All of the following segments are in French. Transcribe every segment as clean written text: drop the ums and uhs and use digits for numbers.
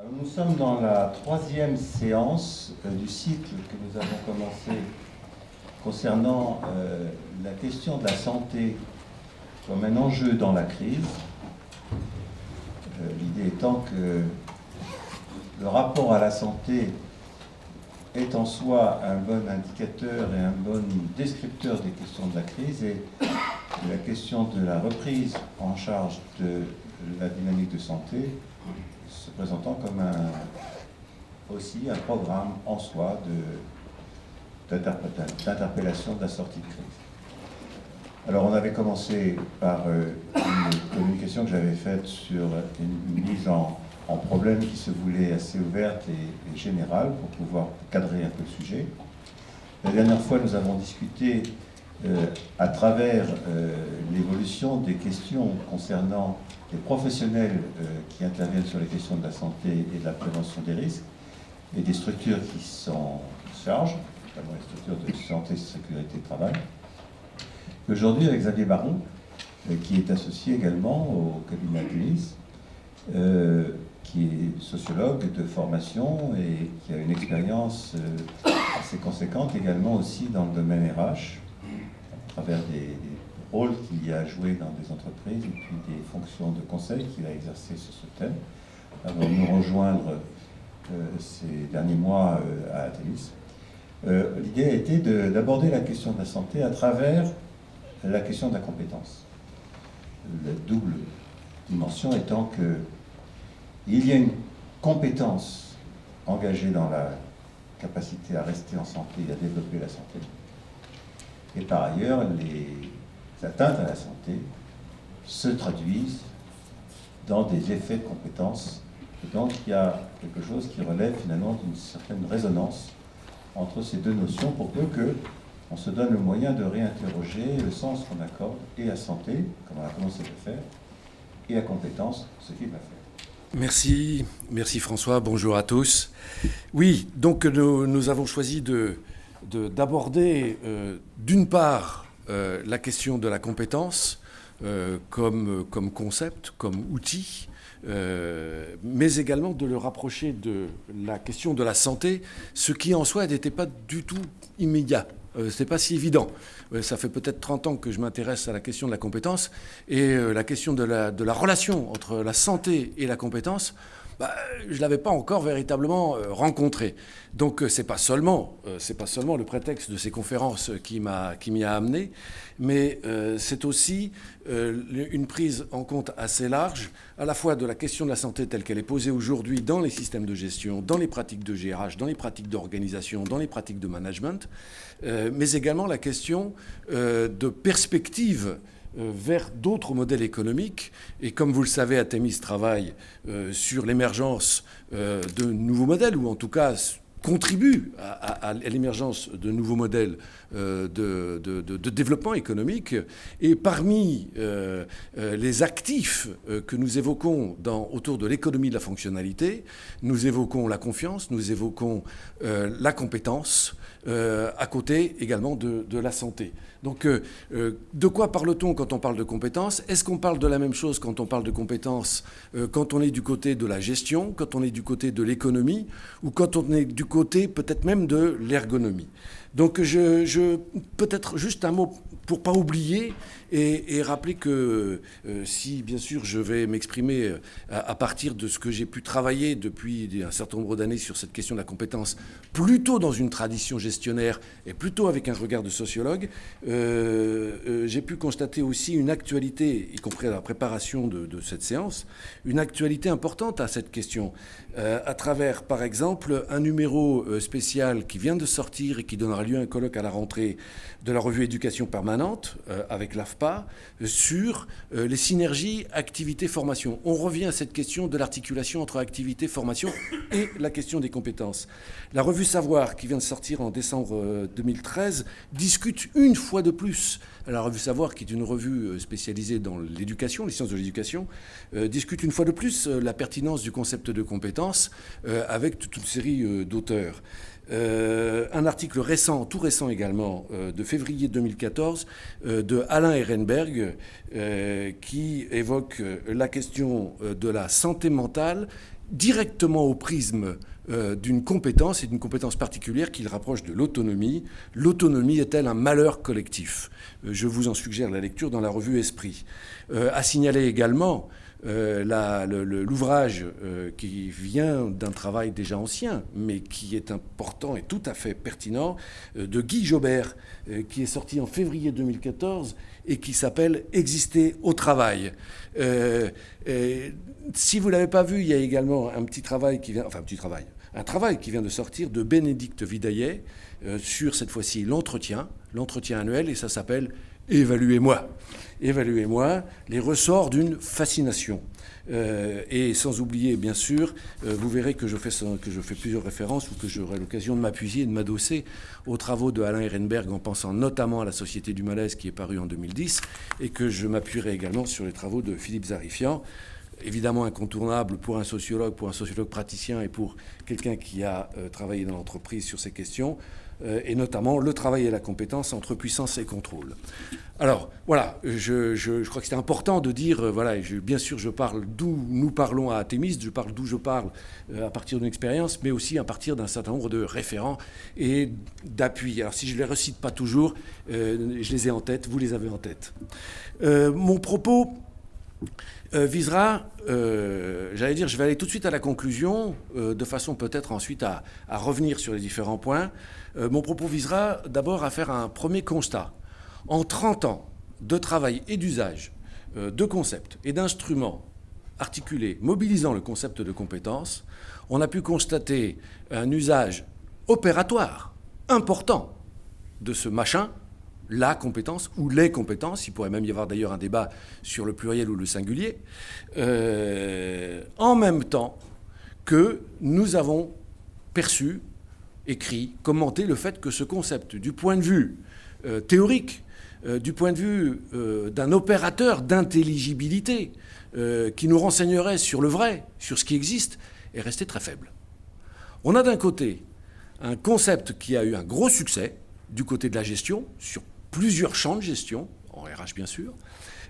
Nous sommes dans la troisième séance du cycle que nous avons commencé concernant la question de la santé comme un enjeu dans la crise. L'idée étant que le rapport à la santé est en soi un bon indicateur et un bon descripteur des questions de la crise, et la question de la reprise en charge de la dynamique de santé se présentant comme aussi un programme en soi d'interpellation de la sortie de crise. Alors on avait commencé par une communication que j'avais faite sur une mise en problème qui se voulait assez ouverte et générale pour pouvoir cadrer un peu le sujet. La dernière fois, nous avons discuté à travers l'évolution des questions concernant les professionnels qui interviennent sur les questions de la santé et de la prévention des risques, et des structures qui s'en chargent, notamment les structures de santé et sécurité de travail. Aujourd'hui, avec Xavier Baron, qui est associé également au cabinet Athémis, qui est sociologue de formation et qui a une expérience assez conséquente également aussi dans le domaine RH, à travers des rôle qu'il y a joué dans des entreprises et puis des fonctions de conseil qu'il a exercées sur ce thème, avant de nous rejoindre ces derniers mois à Athémis. L'idée a été d'aborder la question de la santé à travers la question de la compétence. La double dimension étant qu'il y a une compétence engagée dans la capacité à rester en santé et à développer la santé. Et par ailleurs, les atteintes à la santé se traduisent dans des effets de compétence. Et donc il y a quelque chose qui relève finalement d'une certaine résonance entre ces deux notions pour peu qu'on se donne le moyen de réinterroger le sens qu'on accorde et à santé, comme on a commencé à le faire, et à compétence, ce qu'il va faire. Merci François, bonjour à tous. Oui, donc nous avons choisi d'aborder d'une part la question de la compétence comme concept, comme outil, mais également de le rapprocher de la question de la santé, ce qui en soi n'était pas du tout immédiat. C'est pas si évident. Ça fait peut-être 30 ans que je m'intéresse à la question de la compétence, et la question de la relation entre la santé et la compétence, je ne l'avais pas encore véritablement rencontré. Donc c'est pas seulement le prétexte de ces conférences qui m'y a amené, mais c'est aussi une prise en compte assez large, à la fois de la question de la santé telle qu'elle est posée aujourd'hui dans les systèmes de gestion, dans les pratiques de GRH, dans les pratiques d'organisation, dans les pratiques de management, mais également la question de perspective vers d'autres modèles économiques. Et comme vous le savez, Athémis travaille sur l'émergence de nouveaux modèles, ou en tout cas contribue à l'émergence de nouveaux modèles de développement économique. Et parmi les actifs que nous évoquons autour de l'économie de la fonctionnalité, nous évoquons la confiance, nous évoquons la compétence, à côté également de la santé. Donc, de quoi parle-t-on quand on parle de compétences ? Est-ce qu'on parle de la même chose quand on parle de compétences quand on est du côté de la gestion, quand on est du côté de l'économie, ou quand on est du côté peut-être même de l'ergonomie ? Donc, peut-être juste un mot pour ne pas oublier et rappeler que si, bien sûr, je vais m'exprimer à partir de ce que j'ai pu travailler depuis un certain nombre d'années sur cette question de la compétence, plutôt dans une tradition gestionnaire et plutôt avec un regard de sociologue, j'ai pu constater aussi une actualité, y compris à la préparation de cette séance, une actualité importante à cette question, à travers, par exemple, un numéro spécial qui vient de sortir et qui donnera lieu à un colloque à la rentrée de la revue Éducation permanente, permanente avec l'AFPA sur les synergies activité-formation. On revient à cette question de l'articulation entre activité-formation et la question des compétences. La revue Savoir, qui vient de sortir en décembre 2013, discute une fois de plus. La revue Savoir, qui est une revue spécialisée dans l'éducation, les sciences de l'éducation, discute une fois de plus la pertinence du concept de compétences avec toute une série d'auteurs. Un article récent, tout récent également, de février 2014, de Alain Ehrenberg, qui évoque la question de la santé mentale directement au prisme d'une compétence, et d'une compétence particulière qu'il rapproche de l'autonomie. L'autonomie est-elle un malheur collectif ? Je vous en suggère la lecture dans la revue Esprit. À signaler également l'ouvrage qui vient d'un travail déjà ancien, mais qui est important et tout à fait pertinent, de Guy Jobert, qui est sorti en février 2014 et qui s'appelle « Exister au travail ». Si vous ne l'avez pas vu, il y a également un travail qui vient de sortir de Bénédicte Vidaillet sur, cette fois-ci, l'entretien annuel, et ça s'appelle « Évaluez-moi ». Évaluez-moi les ressorts d'une fascination. Et sans oublier, bien sûr, vous verrez que je fais plusieurs références ou que j'aurai l'occasion de m'appuyer et de m'adosser aux travaux de Alain Ehrenberg en pensant notamment à la Société du malaise qui est parue en 2010 et que je m'appuierai également sur les travaux de Philippe Zarifian. Évidemment incontournable pour un sociologue praticien et pour quelqu'un qui a travaillé dans l'entreprise sur ces questions, et notamment le travail et la compétence entre puissance et contrôle. Alors, voilà, je crois que c'était important de dire, bien sûr, je parle d'où nous parlons à Athémis, d'où je parle à partir d'une expérience, mais aussi à partir d'un certain nombre de référents et d'appuis. Alors, si je ne les recite pas toujours, je les ai en tête, vous les avez en tête. Mon propos visera, je vais aller tout de suite à la conclusion, de façon peut-être ensuite à revenir sur les différents points. Mon propos visera d'abord à faire un premier constat. En 30 ans de travail et d'usage de concepts et d'instruments articulés, mobilisant le concept de compétence, on a pu constater un usage opératoire important de ce machin, la compétence ou les compétences, il pourrait même y avoir d'ailleurs un débat sur le pluriel ou le singulier, en même temps que nous avons perçu, écrit, commenté le fait que ce concept, du point de vue théorique, du point de vue d'un opérateur d'intelligibilité qui nous renseignerait sur le vrai, sur ce qui existe, est resté très faible. On a d'un côté un concept qui a eu un gros succès du côté de la gestion, sur plusieurs champs de gestion, en RH bien sûr,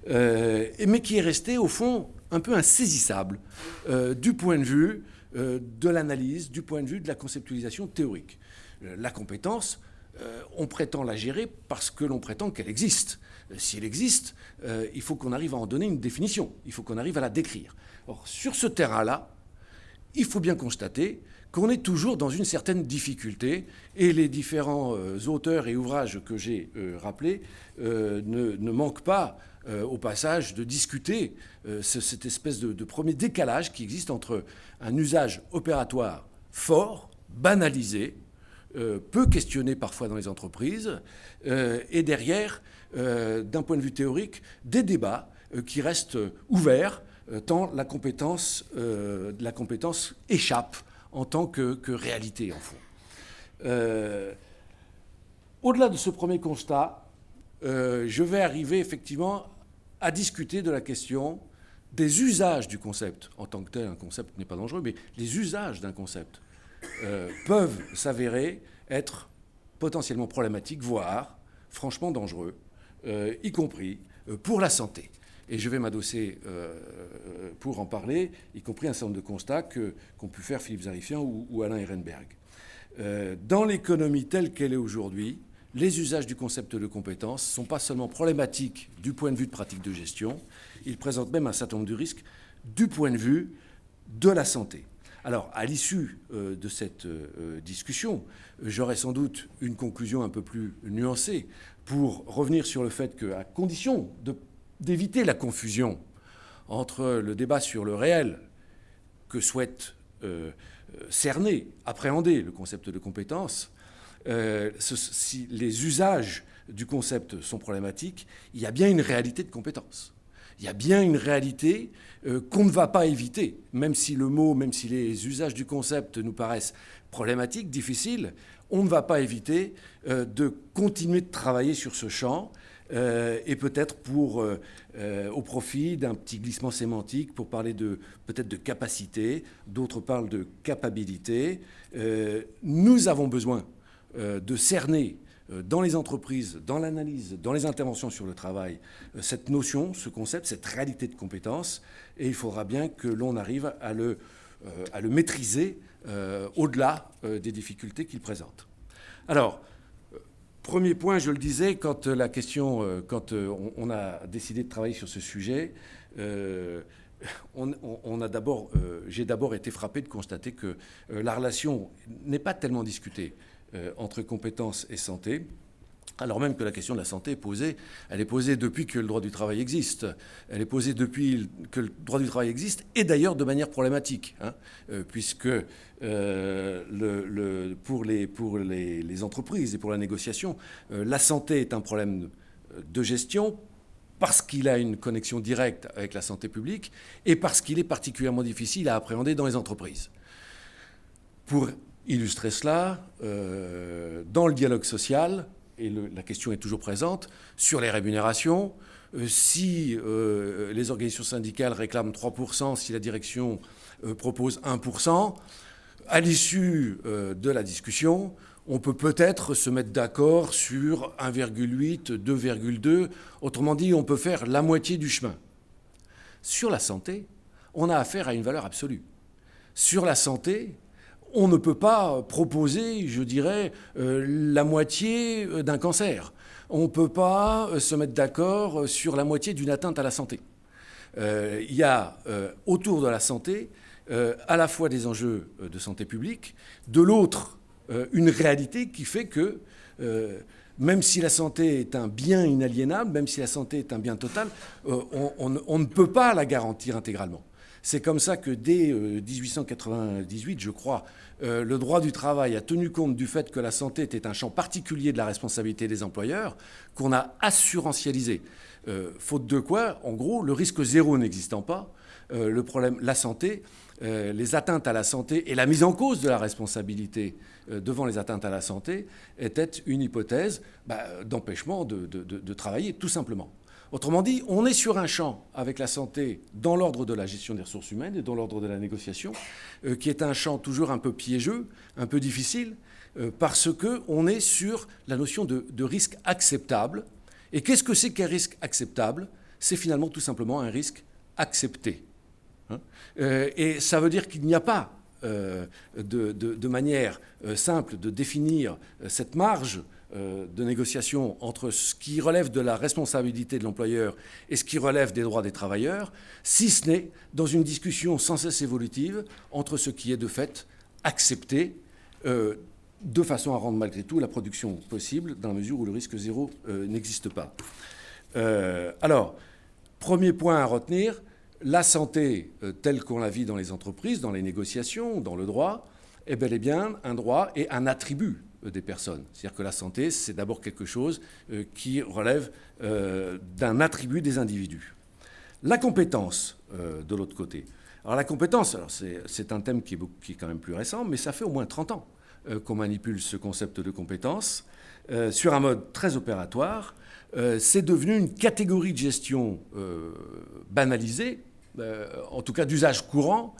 mais qui est resté au fond un peu insaisissable du point de vue de l'analyse, du point de vue de la conceptualisation théorique. La compétence, on prétend la gérer parce que l'on prétend qu'elle existe. Si elle existe, il faut qu'on arrive à en donner une définition, il faut qu'on arrive à la décrire. Or, sur ce terrain-là, il faut bien constater qu'on est toujours dans une certaine difficulté, et les différents auteurs et ouvrages que j'ai rappelés ne manquent pas, au passage, de discuter cette espèce de premier décalage qui existe entre un usage opératoire fort, banalisé, peu questionné parfois dans les entreprises, et derrière, d'un point de vue théorique, des débats qui restent ouverts, tant la compétence échappe en tant que réalité, en fond. Au-delà de ce premier constat, je vais arriver effectivement à discuter de la question des usages du concept. En tant que tel, un concept n'est pas dangereux, mais les usages d'un concept peuvent s'avérer être potentiellement problématiques, voire franchement dangereux, y compris pour la santé. Et je vais m'adosser pour en parler, y compris un certain nombre de constats qu'ont pu faire Philippe Zarifian ou Alain Ehrenberg. Dans l'économie telle qu'elle est aujourd'hui, les usages du concept de compétence ne sont pas seulement problématiques du point de vue de pratique de gestion, ils présentent même un certain nombre de risques du point de vue de la santé. Alors, à l'issue de cette discussion, j'aurai sans doute une conclusion un peu plus nuancée pour revenir sur le fait qu'à condition d'éviter la confusion entre le débat sur le réel que souhaite cerner, appréhender le concept de compétence, si les usages du concept sont problématiques, il y a bien une réalité de compétence. Il y a bien une réalité qu'on ne va pas éviter, même si le mot, même si les usages du concept nous paraissent problématiques, difficiles, on ne va pas éviter de continuer de travailler sur ce champ et peut-être au profit d'un petit glissement sémantique pour parler peut-être de capacité, d'autres parlent de capacité. Nous avons besoin de cerner dans les entreprises, dans l'analyse, dans les interventions sur le travail, cette notion, ce concept, cette réalité de compétence, et il faudra bien que l'on arrive à le maîtriser au-delà des difficultés qu'il présente. Alors, premier point, je le disais, quand on a décidé de travailler sur ce sujet, j'ai d'abord été frappé de constater que la relation n'est pas tellement discutée entre compétences et santé, alors même que la question de la santé est posée. Elle est posée depuis que le droit du travail existe. Elle est posée depuis que le droit du travail existe, et d'ailleurs de manière problématique, puisque pour les entreprises et pour la négociation, la santé est un problème de gestion parce qu'il a une connexion directe avec la santé publique et parce qu'il est particulièrement difficile à appréhender dans les entreprises. Pour illustrer cela, dans le dialogue social, et la question est toujours présente, sur les rémunérations, si les organisations syndicales réclament 3%, si la direction propose 1%, à l'issue de la discussion, on peut peut-être se mettre d'accord sur 1,8, 2,2. Autrement dit, on peut faire la moitié du chemin. Sur la santé, on a affaire à une valeur absolue. Sur la santé, on ne peut pas proposer, je dirais, la moitié d'un cancer. On ne peut pas se mettre d'accord sur la moitié d'une atteinte à la santé. Il y a autour de la santé à la fois des enjeux de santé publique, de l'autre une réalité qui fait que même si la santé est un bien inaliénable, même si la santé est un bien total, on ne peut pas la garantir intégralement. C'est comme ça que dès 1898, je crois, le droit du travail a tenu compte du fait que la santé était un champ particulier de la responsabilité des employeurs, qu'on a assurantialisé. Faute de quoi, en gros, le risque zéro n'existant pas, le problème, la santé, les atteintes à la santé et la mise en cause de la responsabilité devant les atteintes à la santé était une hypothèse d'empêchement de travailler, tout simplement. Autrement dit, on est sur un champ avec la santé dans l'ordre de la gestion des ressources humaines et dans l'ordre de la négociation, qui est un champ toujours un peu piégeux, un peu difficile, parce qu'on est sur la notion de risque acceptable. Et qu'est-ce que c'est qu'un risque acceptable ? C'est finalement tout simplement un risque accepté. Et ça veut dire qu'il n'y a pas de manière simple de définir cette marge de négociation entre ce qui relève de la responsabilité de l'employeur et ce qui relève des droits des travailleurs, si ce n'est dans une discussion sans cesse évolutive entre ce qui est de fait accepté, de façon à rendre malgré tout la production possible, dans la mesure où le risque zéro n'existe pas. Alors, premier point à retenir, la santé telle qu'on la vit dans les entreprises, dans les négociations, dans le droit, est bel et bien un droit et un attribut des personnes. C'est-à-dire que la santé, c'est d'abord quelque chose qui relève d'un attribut des individus. La compétence, de l'autre côté. Alors la compétence, c'est un thème qui est quand même plus récent, mais ça fait au moins 30 ans qu'on manipule ce concept de compétence sur un mode très opératoire. C'est devenu une catégorie de gestion banalisée, en tout cas d'usage courant,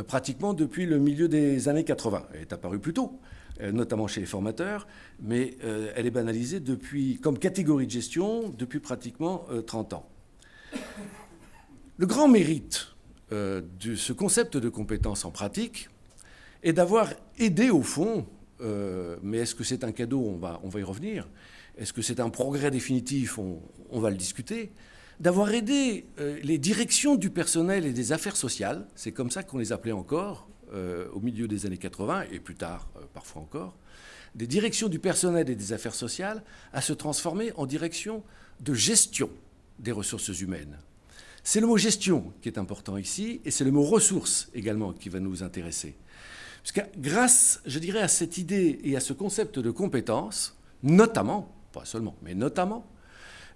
pratiquement depuis le milieu des années 80. Elle est apparue plus tôt, notamment chez les formateurs, mais elle est banalisée comme catégorie de gestion depuis pratiquement 30 ans. Le grand mérite de ce concept de compétence en pratique est d'avoir aidé au fond, mais est-ce que c'est un cadeau ? On va y revenir. Est-ce que c'est un progrès définitif ? On va le discuter. D'avoir aidé les directions du personnel et des affaires sociales, c'est comme ça qu'on les appelait encore, au milieu des années 80, et plus tard, parfois encore, des directions du personnel et des affaires sociales à se transformer en direction de gestion des ressources humaines. C'est le mot gestion qui est important ici, et c'est le mot ressources également qui va nous intéresser. Parce que grâce, je dirais, à cette idée et à ce concept de compétence, notamment, pas seulement, mais notamment,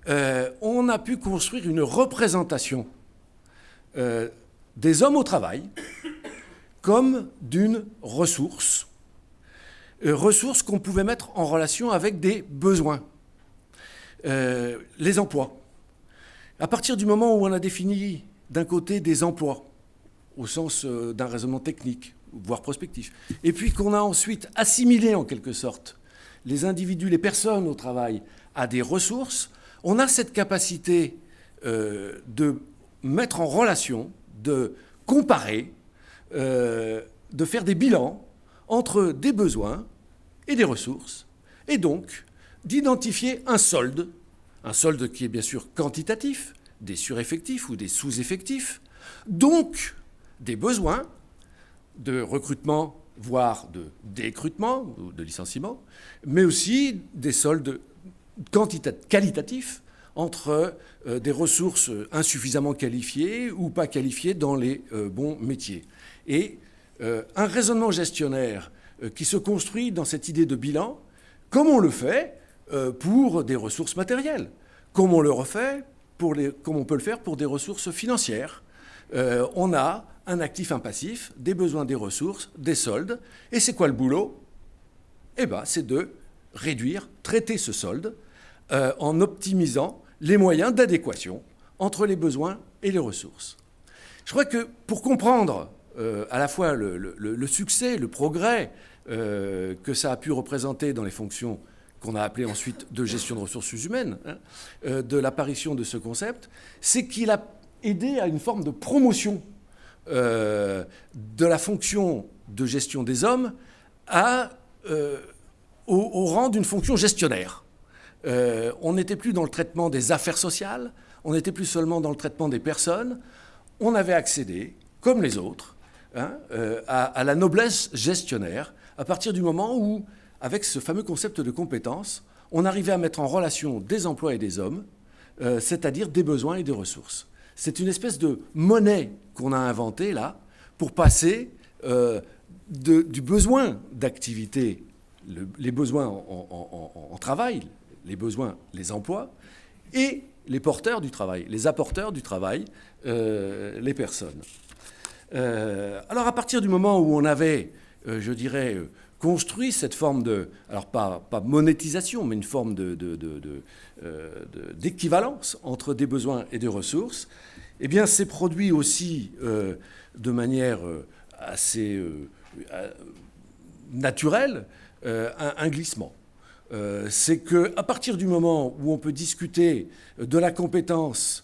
on a pu construire une représentation des hommes au travail comme d'une ressource, ressource qu'on pouvait mettre en relation avec des besoins, les emplois. À partir du moment où on a défini d'un côté des emplois, au sens d'un raisonnement technique, voire prospectif, et puis qu'on a ensuite assimilé en quelque sorte les individus, les personnes au travail à des ressources, on a cette capacité de mettre en relation, de comparer, de faire des bilans entre des besoins et des ressources, et donc d'identifier un solde qui est bien sûr quantitatif, des sureffectifs ou des sous-effectifs, donc des besoins de recrutement, voire de décrutement ou de licenciement, mais aussi des soldes qualitatifs entre des ressources insuffisamment qualifiées ou pas qualifiées dans les bons métiers. Et un raisonnement gestionnaire qui se construit dans cette idée de bilan, comme on le fait pour des ressources matérielles, comme on peut le faire pour des ressources financières. On a un actif, un passif, des besoins, des ressources, des soldes. Et c'est quoi le boulot ? Eh bien, c'est de réduire, traiter ce solde en optimisant les moyens d'adéquation entre les besoins et les ressources. Je crois que pour comprendre à la fois le succès, le progrès que ça a pu représenter dans les fonctions qu'on a appelées ensuite de gestion de ressources humaines, de l'apparition de ce concept, c'est qu'il a aidé à une forme de promotion de la fonction de gestion des hommes au rang d'une fonction gestionnaire. On n'était plus dans le traitement des affaires sociales, on n'était plus seulement dans le traitement des personnes, on avait accédé, comme les autres, à la noblesse gestionnaire à partir du moment où, avec ce fameux concept de compétence, on arrivait à mettre en relation des emplois et des hommes, c'est-à-dire des besoins et des ressources. C'est une espèce de monnaie qu'on a inventée là pour passer du besoin d'activité, les besoins en travail, les besoins, les emplois, et les porteurs du travail, les apporteurs du travail, les personnes. Alors à partir du moment où on avait, je dirais, construit cette forme de, alors pas monétisation, mais une forme d'équivalence entre des besoins et des ressources, eh bien c'est produit aussi de manière assez naturelle un glissement. C'est qu'à partir du moment où on peut discuter de la compétence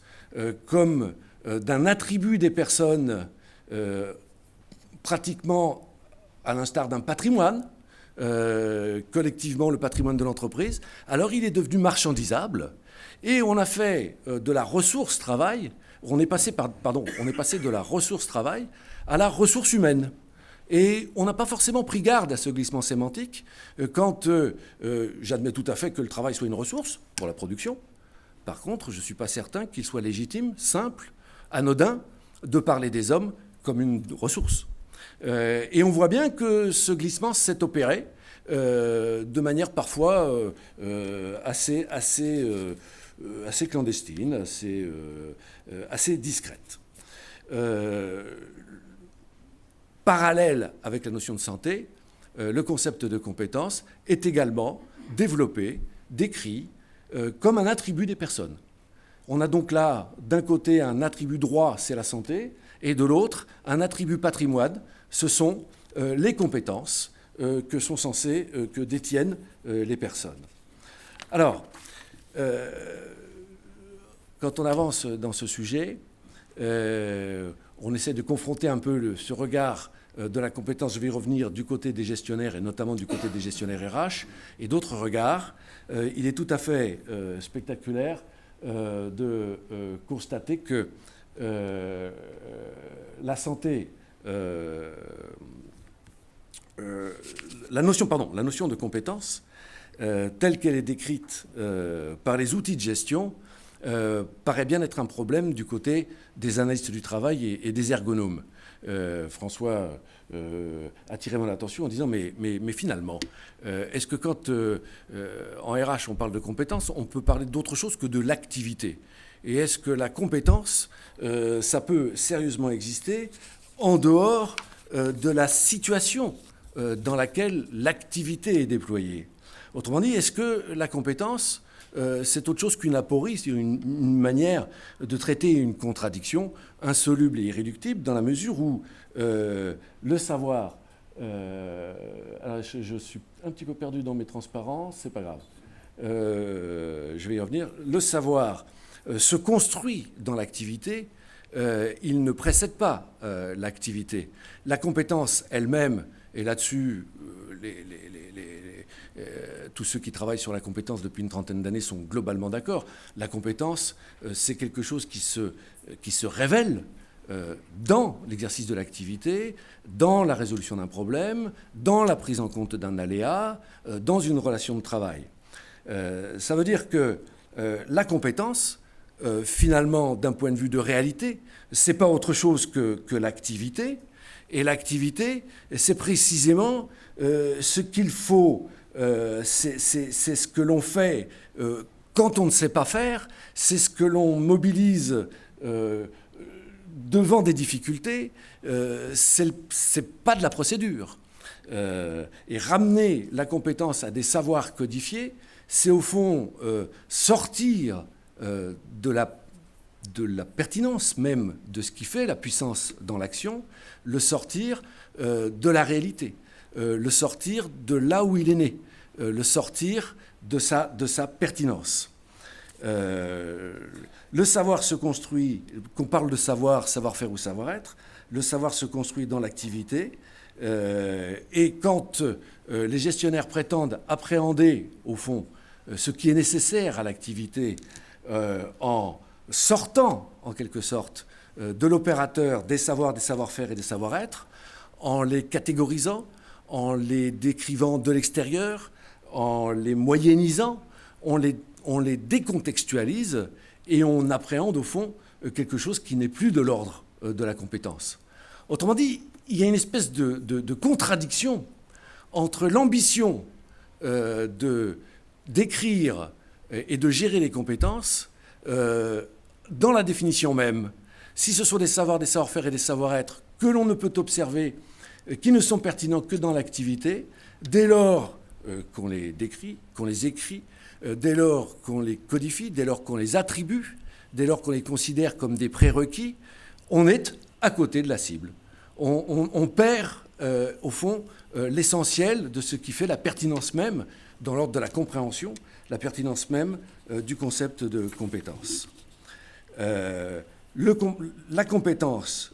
comme d'un attribut des personnes pratiquement à l'instar d'un patrimoine, collectivement le patrimoine de l'entreprise, alors il est devenu marchandisable et on a fait de la ressource travail, on est passé de la ressource travail à la ressource humaine. Et on n'a pas forcément pris garde à ce glissement sémantique quand j'admets tout à fait que le travail soit une ressource pour la production. Par contre, je ne suis pas certain qu'il soit légitime, simple, anodin, de parler des hommes comme une ressource. Et on voit bien que ce glissement s'est opéré de manière parfois assez clandestine, assez discrète. Parallèle avec la notion de santé, le concept de compétence est également développé, décrit comme un attribut des personnes. On a donc là, d'un côté, un attribut droit, c'est la santé, et de l'autre, un attribut patrimoine, ce sont les compétences que détiennent les personnes. Alors, quand on avance dans ce sujet, on essaie de confronter un peu ce regard de la compétence, je vais y revenir, du côté des gestionnaires et notamment du côté des gestionnaires RH, et d'autres regards. Il est tout à fait spectaculaire de constater que la santé, la notion de compétence, telle qu'elle est décrite par les outils de gestion, paraît bien être un problème du côté des analystes du travail et des ergonomes. François attirait mon attention en disant mais finalement, est-ce que quand en RH on parle de compétences, on peut parler d'autre chose que de l'activité? Et est-ce que la compétence, ça peut sérieusement exister en dehors de la situation dans laquelle l'activité est déployée? Autrement dit, est-ce que la compétence, c'est autre chose qu'une aporie, c'est une manière de traiter une contradiction insoluble et irréductible, dans la mesure où le savoir... alors je suis un petit peu perdu dans mes transparences, c'est pas grave. Je vais y revenir. Le savoir se construit dans l'activité, il ne précède pas l'activité. La compétence elle-même, et là-dessus, tous ceux qui travaillent sur la compétence depuis une trentaine d'années sont globalement d'accord. La compétence, c'est quelque chose qui se révèle dans l'exercice de l'activité, dans la résolution d'un problème, dans la prise en compte d'un aléa, dans une relation de travail. Ça veut dire que la compétence, finalement, d'un point de vue de réalité, c'est pas autre chose que l'activité. Et l'activité, c'est précisément ce qu'il faut, c'est ce que l'on fait quand on ne sait pas faire, c'est ce que l'on mobilise devant des difficultés, c'est pas de la procédure. Et ramener la compétence à des savoirs codifiés, c'est au fond sortir de la pertinence même de ce qui fait la puissance dans l'action, le sortir de la réalité, le sortir de là où il est né, le sortir de sa pertinence. Le savoir se construit, qu'on parle de savoir, savoir-faire ou savoir-être, le savoir se construit dans l'activité, et quand les gestionnaires prétendent appréhender, au fond, ce qui est nécessaire à l'activité en sortant, en quelque sorte, de l'opérateur des savoirs, des savoir-faire et des savoir-être, en les catégorisant, en les décrivant de l'extérieur, en les moyennisant, on les décontextualise et on appréhende, au fond, quelque chose qui n'est plus de l'ordre de la compétence. Autrement dit, il y a une espèce de contradiction entre l'ambition d'écrire et de gérer les compétences dans la définition même. Si ce sont des savoirs, des savoir-faire et des savoir-être que l'on ne peut observer, qui ne sont pertinents que dans l'activité, dès lors qu'on les décrit, qu'on les écrit, dès lors qu'on les codifie, dès lors qu'on les attribue, dès lors qu'on les considère comme des prérequis, on est à côté de la cible. On perd, au fond, l'essentiel de ce qui fait la pertinence même, dans l'ordre de la compréhension, la pertinence même du concept de compétence. La compétence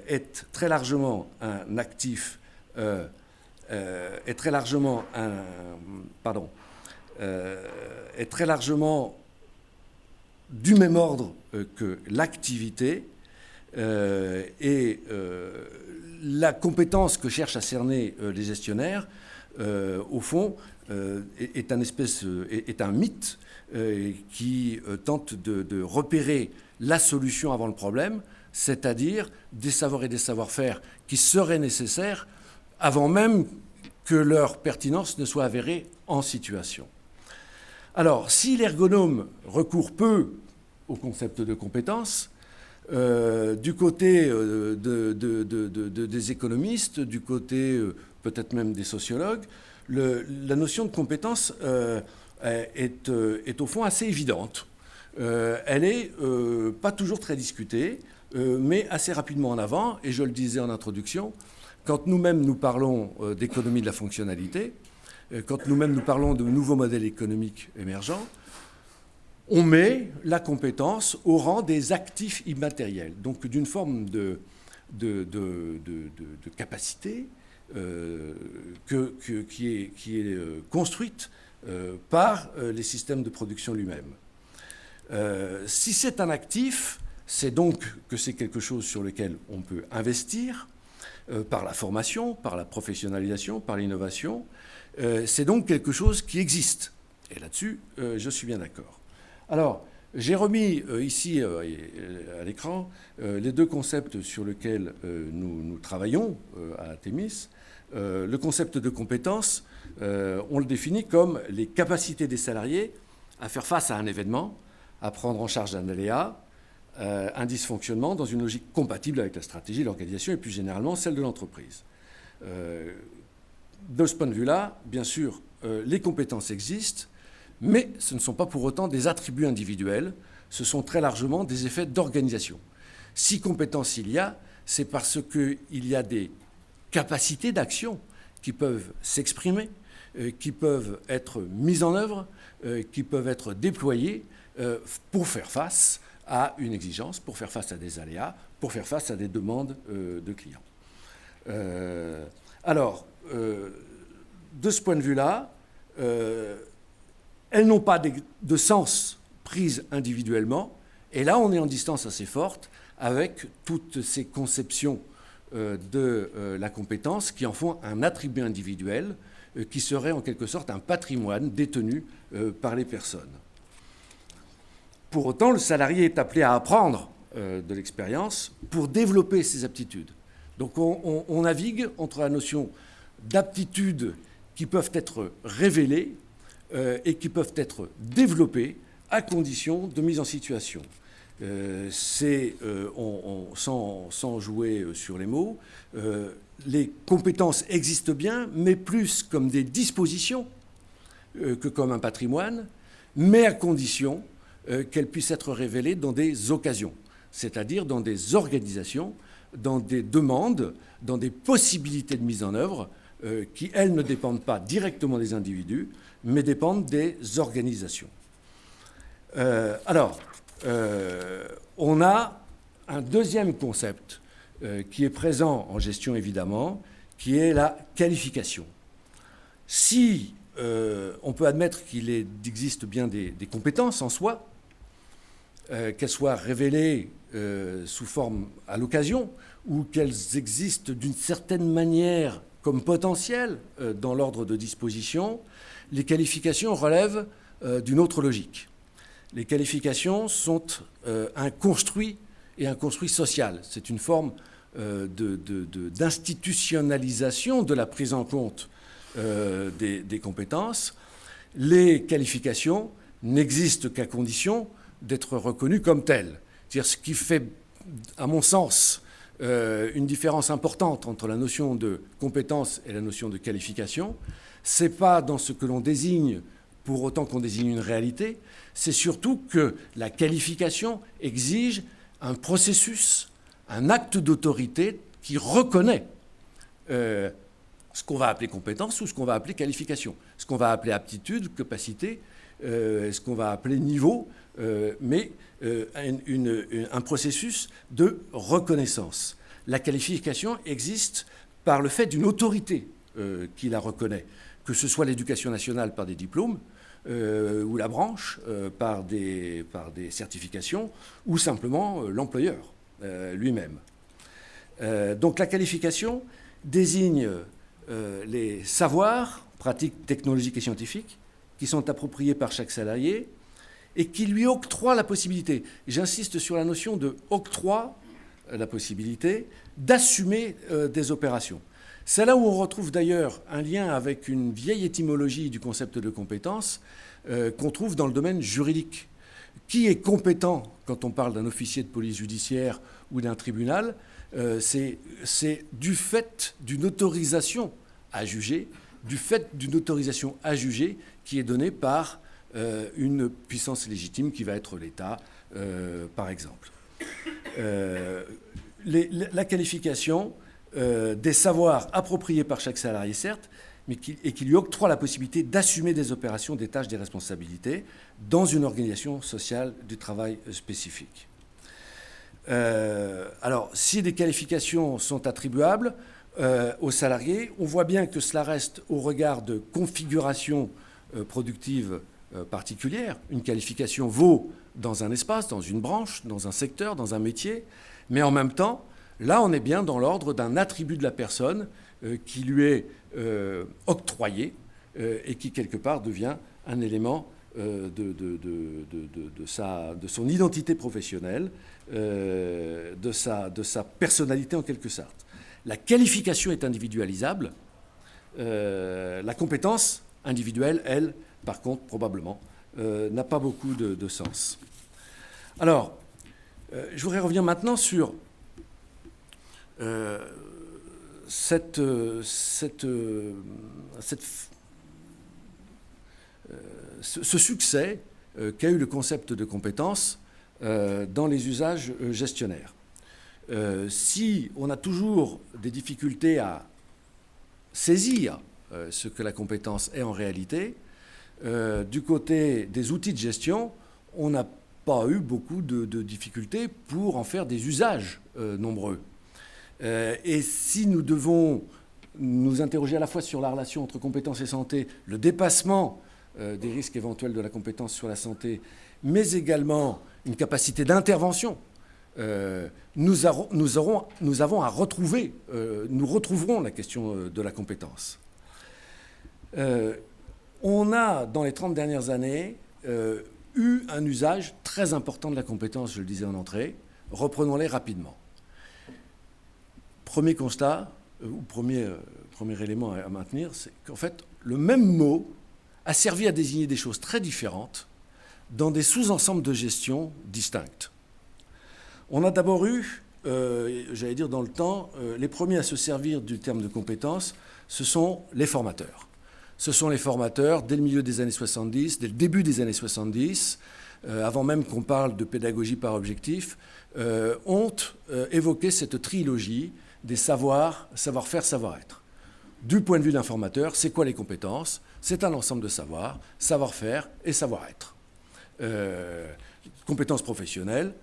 est très largement un actif, est très largement du même ordre que l'activité, et la compétence que cherchent à cerner les gestionnaires, au fond, est un mythe qui tente de repérer la solution avant le problème, c'est-à-dire des savoirs et des savoir-faire qui seraient nécessaires avant même que leur pertinence ne soit avérée en situation. Alors, si l'ergonome recourt peu au concept de compétence, du côté des économistes, du côté peut-être même des sociologues, la notion de compétence est au fond assez évidente. Elle n'est pas toujours très discutée, mais assez rapidement en avant, et je le disais en introduction, quand nous-mêmes nous parlons d'économie de la fonctionnalité, quand nous-mêmes nous parlons de nouveaux modèles économiques émergents, on met la compétence au rang des actifs immatériels, donc d'une forme de capacité qui est construite par les systèmes de production lui-même. Si c'est un actif, c'est donc que c'est quelque chose sur lequel on peut investir par la formation, par la professionnalisation, par l'innovation. C'est donc quelque chose qui existe. Et là-dessus, je suis bien d'accord. Alors, J'ai remis ici à l'écran les deux concepts sur lesquels nous travaillons à Thémis. Le concept de compétence, on le définit comme les capacités des salariés à faire face à un événement, à prendre en charge un aléa, un dysfonctionnement dans une logique compatible avec la stratégie, l'organisation et plus généralement celle de l'entreprise. De ce point de vue-là, bien sûr, les compétences existent, mais ce ne sont pas pour autant des attributs individuels, ce sont très largement des effets d'organisation. Si compétence il y a, c'est parce qu'il y a des capacités d'action qui peuvent s'exprimer, qui peuvent être mises en œuvre, qui peuvent être déployées pour faire face à une exigence, pour faire face à des aléas, pour faire face à des demandes de clients. De ce point de vue-là, elles n'ont pas de sens prises individuellement, et là on est en distance assez forte avec toutes ces conceptions de la compétence qui en font un attribut individuel qui serait en quelque sorte un patrimoine détenu par les personnes. Pour autant, le salarié est appelé à apprendre de l'expérience pour développer ses aptitudes. Donc on navigue entre la notion d'aptitudes qui peuvent être révélées et qui peuvent être développées à condition de mise en situation. Sans jouer sur les mots, les compétences existent bien, mais plus comme des dispositions que comme un patrimoine, mais à condition qu'elles puissent être révélées dans des occasions, c'est-à-dire dans des organisations, dans des demandes, dans des possibilités de mise en œuvre qui, elles, ne dépendent pas directement des individus, mais dépendent des organisations. On a un deuxième concept qui est présent en gestion, évidemment, qui est la qualification. Si on peut admettre qu'il existe bien des compétences en soi, qu'elles soient révélées sous forme à l'occasion ou qu'elles existent d'une certaine manière comme potentielles dans l'ordre de disposition, les qualifications relèvent d'une autre logique. Les qualifications sont un construit et un construit social. C'est une forme d'institutionnalisation de la prise en compte des compétences. Les qualifications n'existent qu'à condition d'être reconnues comme telles. C'est-à-dire ce qui fait, à mon sens, une différence importante entre la notion de compétence et la notion de qualification, ce n'est pas dans ce que l'on désigne pour autant qu'on désigne une réalité, c'est surtout que la qualification exige un processus, un acte d'autorité qui reconnaît ce qu'on va appeler compétence ou ce qu'on va appeler qualification, ce qu'on va appeler aptitude, capacité, ce qu'on va appeler niveau, mais un processus de reconnaissance. La qualification existe par le fait d'une autorité qui la reconnaît, que ce soit l'éducation nationale par des diplômes, ou la branche par des certifications, ou simplement l'employeur lui-même. Donc la qualification désigne les savoirs, pratiques technologiques et scientifiques, qui sont appropriés par chaque salarié et qui lui octroient la possibilité, j'insiste sur la notion de octroi, la possibilité d'assumer des opérations. C'est là où on retrouve d'ailleurs un lien avec une vieille étymologie du concept de compétence qu'on trouve dans le domaine juridique. Qui est compétent quand on parle d'un officier de police judiciaire ou d'un tribunal? C'est du fait d'une autorisation à juger, qui est donnée par une puissance légitime qui va être l'État, par exemple. La qualification des savoirs appropriés par chaque salarié, certes, mais qui lui octroie la possibilité d'assumer des opérations, des tâches, des responsabilités dans une organisation sociale du travail spécifique. Alors, si des qualifications sont attribuables aux salariés, on voit bien que cela reste au regard de configurations productives particulières. Une qualification vaut dans un espace, dans une branche, dans un secteur, dans un métier, mais en même temps, là, on est bien dans l'ordre d'un attribut de la personne qui lui est octroyé et qui, quelque part, devient un élément de son identité professionnelle, de sa personnalité en quelque sorte. La qualification est individualisable. La compétence individuelle, elle, par contre, probablement, n'a pas beaucoup de sens. Alors, je voudrais revenir maintenant sur ce succès qu'a eu le concept de compétence dans les usages gestionnaires. Si on a toujours des difficultés à saisir ce que la compétence est en réalité, du côté des outils de gestion, on n'a pas eu beaucoup de difficultés pour en faire des usages nombreux. Et si nous devons nous interroger à la fois sur la relation entre compétence et santé, le dépassement des risques éventuels de la compétence sur la santé, mais également une capacité d'intervention, nous retrouverons la question de la compétence. On a, dans les 30 dernières années, eu un usage très important de la compétence, je le disais en entrée. Reprenons-les rapidement. Premier constat, ou premier élément à maintenir, c'est qu'en fait, le même mot a servi à désigner des choses très différentes dans des sous-ensembles de gestion distincts. On a d'abord eu, j'allais dire dans le temps, les premiers à se servir du terme de compétence, ce sont les formateurs. Ce sont les formateurs, dès le milieu des années 70, dès le début des années 70, avant même qu'on parle de pédagogie par objectif, ont évoqué cette trilogie des savoirs, savoir-faire, savoir-être. Du point de vue d'un formateur, c'est quoi les compétences? C'est un ensemble de savoirs, savoir-faire et savoir-être. Compétences professionnelles,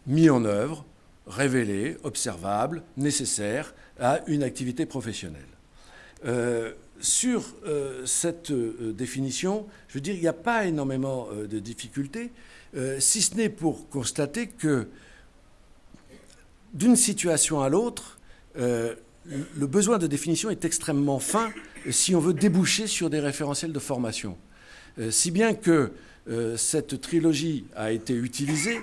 mis en œuvre, révélées, observables, nécessaires à une activité professionnelle. Sur cette définition, je veux dire, il n'y a pas énormément de difficultés, si ce n'est pour constater que d'une situation à l'autre, le besoin de définition est extrêmement fin si on veut déboucher sur des référentiels de formation. Si bien que cette trilogie a été utilisée,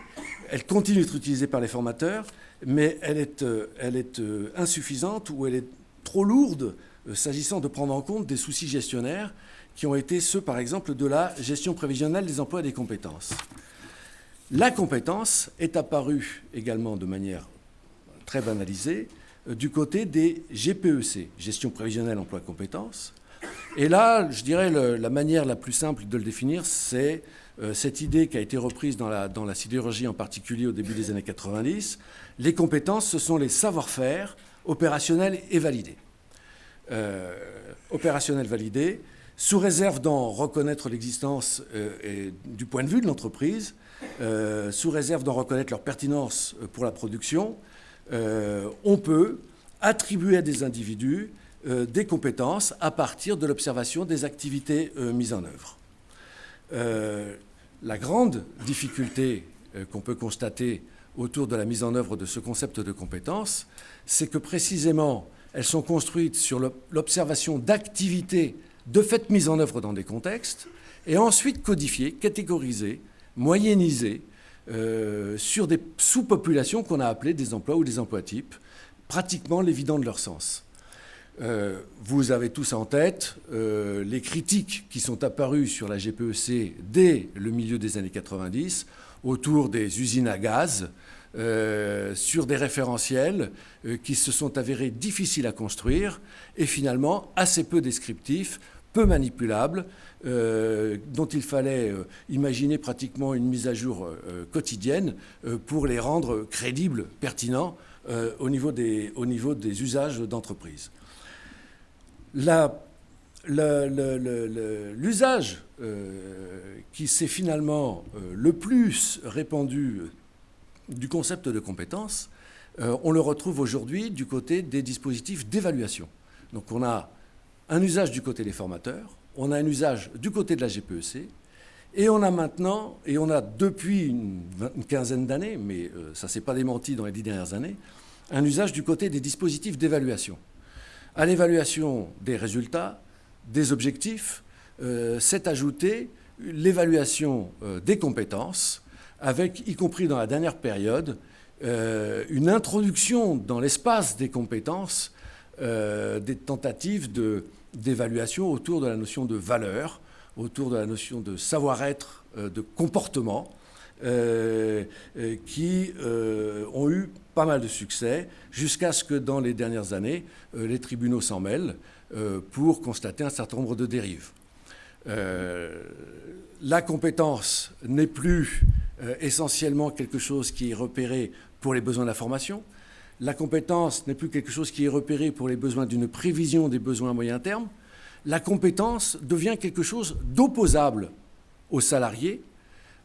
elle continue d'être utilisée par les formateurs, mais elle est insuffisante ou elle est trop lourde s'agissant de prendre en compte des soucis gestionnaires qui ont été ceux, par exemple, de la gestion prévisionnelle des emplois et des compétences. La compétence est apparue également de manière très banalisée du côté des GPEC, gestion prévisionnelle emploi compétences. Et là, je dirais, la manière la plus simple de le définir, c'est cette idée qui a été reprise dans la sidérurgie en particulier au début des années 90. Les compétences, ce sont les savoir-faire opérationnels et validés. Opérationnels validés, sous réserve d'en reconnaître l'existence du point de vue de l'entreprise, sous réserve d'en reconnaître leur pertinence pour la production, on peut attribuer à des individus des compétences à partir de l'observation des activités mises en œuvre. La grande difficulté qu'on peut constater autour de la mise en œuvre de ce concept de compétences, c'est que précisément, elles sont construites sur l'observation d'activités de fait mises en œuvre dans des contextes, et ensuite codifiées, catégorisées, moyennisées, sur des sous-populations qu'on a appelées des emplois ou des emplois types, pratiquement l'évident de leur sens. Vous avez tous en tête les critiques qui sont apparues sur la GPEC dès le milieu des années 90 autour des usines à gaz, sur des référentiels qui se sont avérés difficiles à construire et finalement assez peu descriptifs, peu manipulables, dont il fallait imaginer pratiquement une mise à jour quotidienne pour les rendre crédibles, pertinents au niveau des usages d'entreprise. L'usage qui s'est finalement le plus répandu du concept de compétence, on le retrouve aujourd'hui du côté des dispositifs d'évaluation. Donc on a un usage du côté des formateurs, on a un usage du côté de la GPEC, et on a maintenant, et on a depuis une quinzaine d'années, mais ça ne s'est pas démenti dans les 10 dernières années, un usage du côté des dispositifs d'évaluation. À l'évaluation des résultats, des objectifs, s'est ajouté l'évaluation des compétences, avec, y compris dans la dernière période, une introduction dans l'espace des compétences, des tentatives d'évaluation autour de la notion de valeur, autour de la notion de savoir-être, de comportement, qui ont eu pas mal de succès, jusqu'à ce que dans les dernières années, les tribunaux s'en mêlent pour constater un certain nombre de dérives. La compétence n'est plus essentiellement quelque chose qui est repéré pour les besoins d'information. La compétence n'est plus quelque chose qui est repéré pour les besoins d'une prévision des besoins à moyen terme. La compétence devient quelque chose d'opposable aux salariés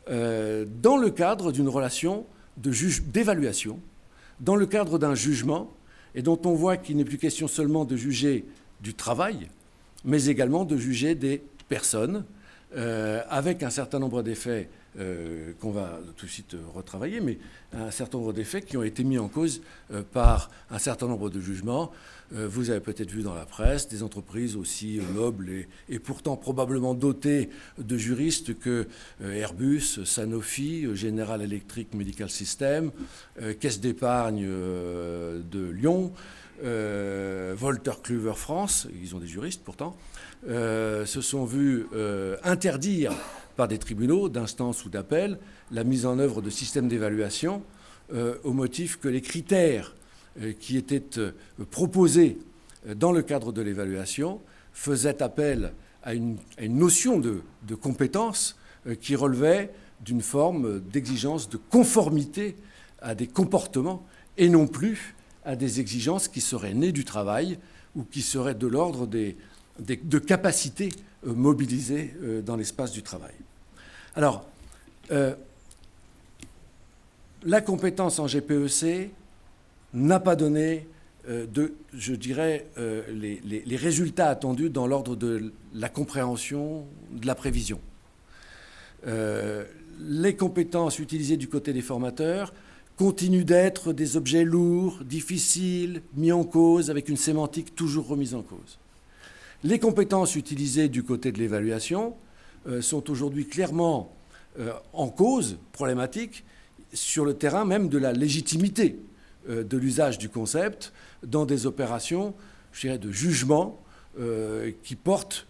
dans le cadre d'une relation d'évaluation, dans le cadre d'un jugement, et dont on voit qu'il n'est plus question seulement de juger du travail, mais également de juger des personnes, avec un certain nombre d'effets qu'on va tout de suite retravailler, mais un certain nombre d'effets qui ont été mis en cause par un certain nombre de jugements. Vous avez peut-être vu dans la presse des entreprises aussi nobles et pourtant probablement dotées de juristes que Airbus, Sanofi, General Electric Medical System, Caisse d'épargne de Lyon, Wolters Kluwer France, ils ont des juristes pourtant, se sont vus interdire par des tribunaux d'instance ou d'appel la mise en œuvre de systèmes d'évaluation au motif que les critères qui étaient proposés dans le cadre de l'évaluation faisaient appel à une notion de compétence qui relevait d'une forme d'exigence de conformité à des comportements et non plus à des exigences qui seraient nées du travail ou qui seraient de l'ordre de capacités mobilisées dans l'espace du travail. Alors, la compétence en GPEC n'a pas donné, je dirais, les résultats attendus dans l'ordre de la compréhension, de la prévision. Les compétences utilisées du côté des formateurs continuent d'être des objets lourds, difficiles, mis en cause, avec une sémantique toujours remise en cause. Les compétences utilisées du côté de l'évaluation sont aujourd'hui clairement en cause, problématiques, sur le terrain même de la légitimité de l'usage du concept dans des opérations, je dirais, de jugement qui portent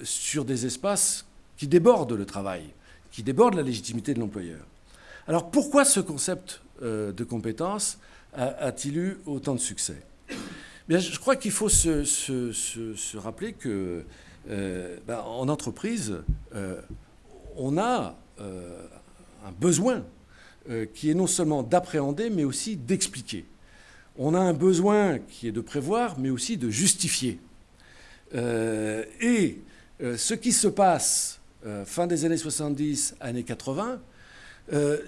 sur des espaces qui débordent le travail, qui débordent la légitimité de l'employeur. Alors pourquoi ce concept de compétence a-t-il eu autant de succès ? Bien, je crois qu'il faut se rappeler que en entreprise, on a un besoin qui est non seulement d'appréhender, mais aussi d'expliquer. On a un besoin qui est de prévoir, mais aussi de justifier. Et ce qui se passe fin des années 70, années 80,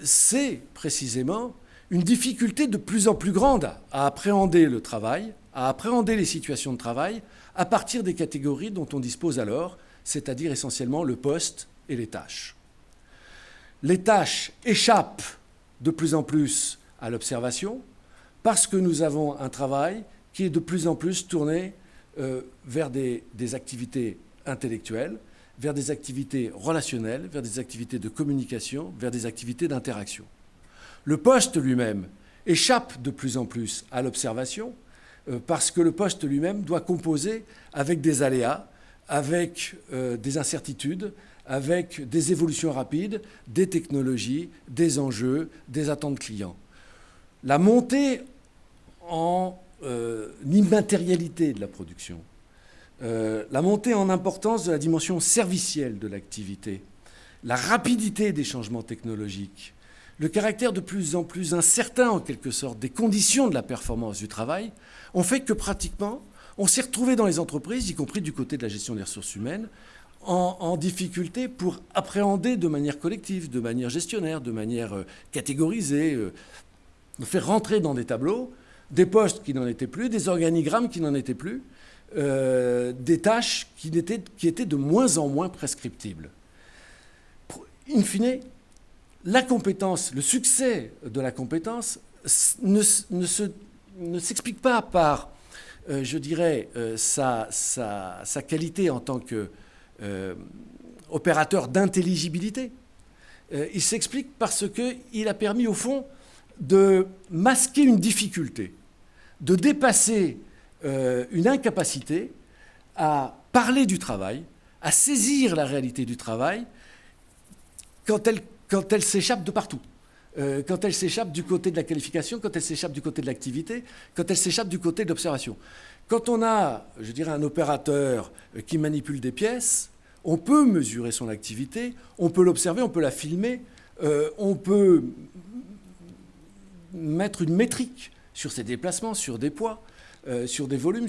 c'est précisément une difficulté de plus en plus grande à appréhender le travail, à appréhender les situations de travail à partir des catégories dont on dispose alors, c'est-à-dire essentiellement le poste et les tâches. Les tâches échappent de plus en plus à l'observation parce que nous avons un travail qui est de plus en plus tourné vers des activités intellectuelles, vers des activités relationnelles, vers des activités de communication, vers des activités d'interaction. Le poste lui-même échappe de plus en plus à l'observation parce que le poste lui-même doit composer avec des aléas, avec des incertitudes, avec des évolutions rapides, des technologies, des enjeux, des attentes clients. La montée en immatérialité de la production, la montée en importance de la dimension servicielle de l'activité, la rapidité des changements technologiques, le caractère de plus en plus incertain, en quelque sorte, des conditions de la performance du travail, ont fait que pratiquement, on s'est retrouvé dans les entreprises, y compris du côté de la gestion des ressources humaines, en difficulté pour appréhender de manière collective, de manière gestionnaire, de manière catégorisée, de faire rentrer dans des tableaux des postes qui n'en étaient plus, des organigrammes qui n'en étaient plus, des tâches qui étaient de moins en moins prescriptibles. In fine, la compétence, le succès de la compétence ne s'explique pas par, je dirais, sa qualité en tant que opérateur d'intelligibilité. Il s'explique parce qu'il a permis, au fond, de masquer une difficulté, de dépasser une incapacité à parler du travail, à saisir la réalité du travail quand elle s'échappe de partout. Quand elle s'échappe du côté de la qualification, quand elle s'échappe du côté de l'activité, quand elle s'échappe du côté de l'observation. Quand on a, je dirais, un opérateur qui manipule des pièces, on peut mesurer son activité, on peut l'observer, on peut la filmer, on peut mettre une métrique sur ses déplacements, sur des poids, sur des volumes,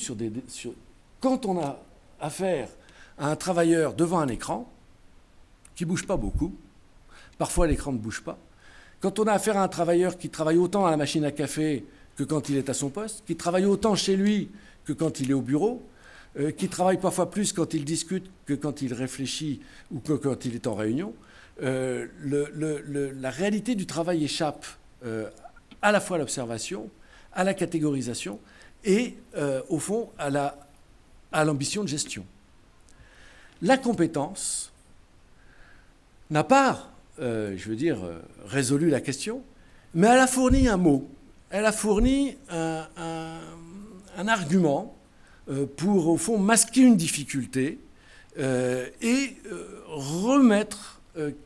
Quand on a affaire à un travailleur devant un écran, qui ne bouge pas beaucoup, parfois l'écran ne bouge pas, quand on a affaire à un travailleur qui travaille autant à la machine à café que quand il est à son poste, qui travaille autant chez lui que quand il est au bureau, qui travaille parfois plus quand il discute que quand il réfléchit ou que quand il est en réunion, la réalité du travail échappe à la fois à l'observation, à la catégorisation et, au fond, à l'ambition de gestion. La compétence n'a pas, résolu la question, mais elle a fourni un mot, elle a fourni un argument pour, au fond, masquer une difficulté et remettre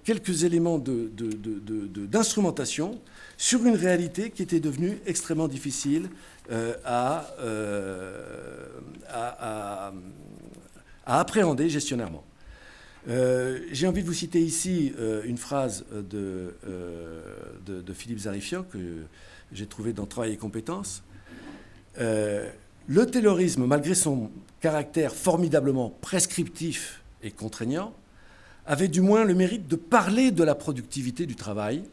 quelques éléments d'instrumentation sur une réalité qui était devenue extrêmement difficile à appréhender gestionnairement. J'ai envie de vous citer ici une phrase de Philippe Zarifian que j'ai trouvée dans Travail et compétences. Le taylorisme, malgré son caractère formidablement prescriptif et contraignant, avait du moins le mérite de parler de la productivité du travail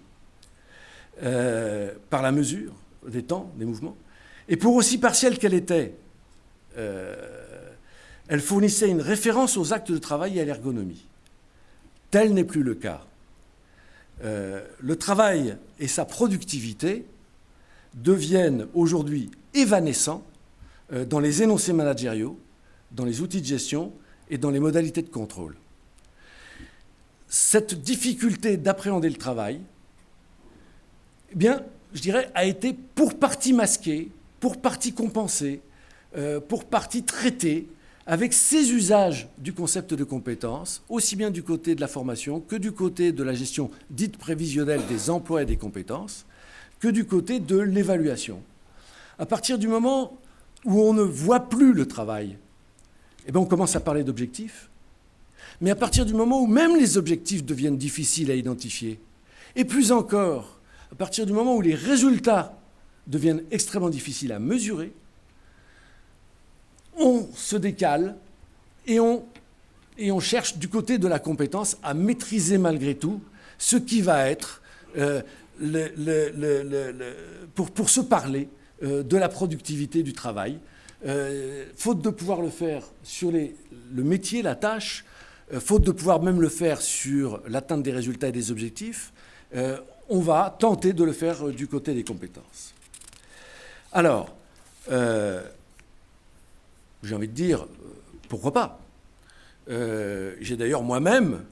par la mesure des temps, des mouvements. Et pour aussi partielle qu'elle était, elle fournissait une référence aux actes de travail et à l'ergonomie. Tel n'est plus le cas. Le travail et sa productivité deviennent aujourd'hui évanescents dans les énoncés managériaux, dans les outils de gestion et dans les modalités de contrôle. Cette difficulté d'appréhender le travail, eh bien, je dirais, a été pour partie masquée, pour partie compensée, pour partie traitée avec ces usages du concept de compétence, aussi bien du côté de la formation que du côté de la gestion dite prévisionnelle des emplois et des compétences, que du côté de l'évaluation. À partir du moment où on ne voit plus le travail, eh bien on commence à parler d'objectifs. Mais à partir du moment où même les objectifs deviennent difficiles à identifier, et plus encore, à partir du moment où les résultats deviennent extrêmement difficiles à mesurer, on se décale et on cherche du côté de la compétence à maîtriser malgré tout ce qui va être, pour se parler de la productivité du travail. Faute de pouvoir le faire sur le métier, la tâche, faute de pouvoir même le faire sur l'atteinte des résultats et des objectifs, on va tenter de le faire du côté des compétences. Alors, j'ai envie de dire, pourquoi pas ? J'ai d'ailleurs moi-même,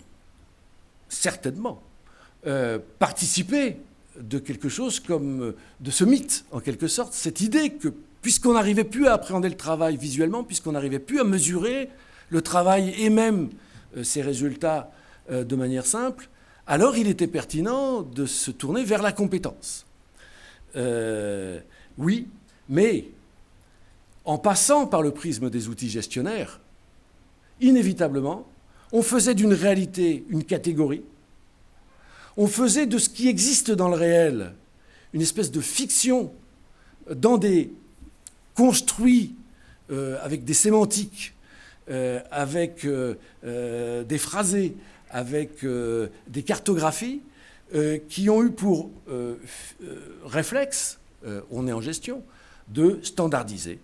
certainement, participé de quelque chose comme de ce mythe, en quelque sorte, cette idée que, puisqu'on n'arrivait plus à appréhender le travail visuellement, puisqu'on n'arrivait plus à mesurer le travail et même ses résultats de manière simple, alors il était pertinent de se tourner vers la compétence. Oui, mais en passant par le prisme des outils gestionnaires, inévitablement, on faisait d'une réalité une catégorie, on faisait de ce qui existe dans le réel une espèce de fiction dans des construits avec des sémantiques, avec des phrasés, avec des cartographies qui ont eu pour réflexe, on est en gestion, de standardiser,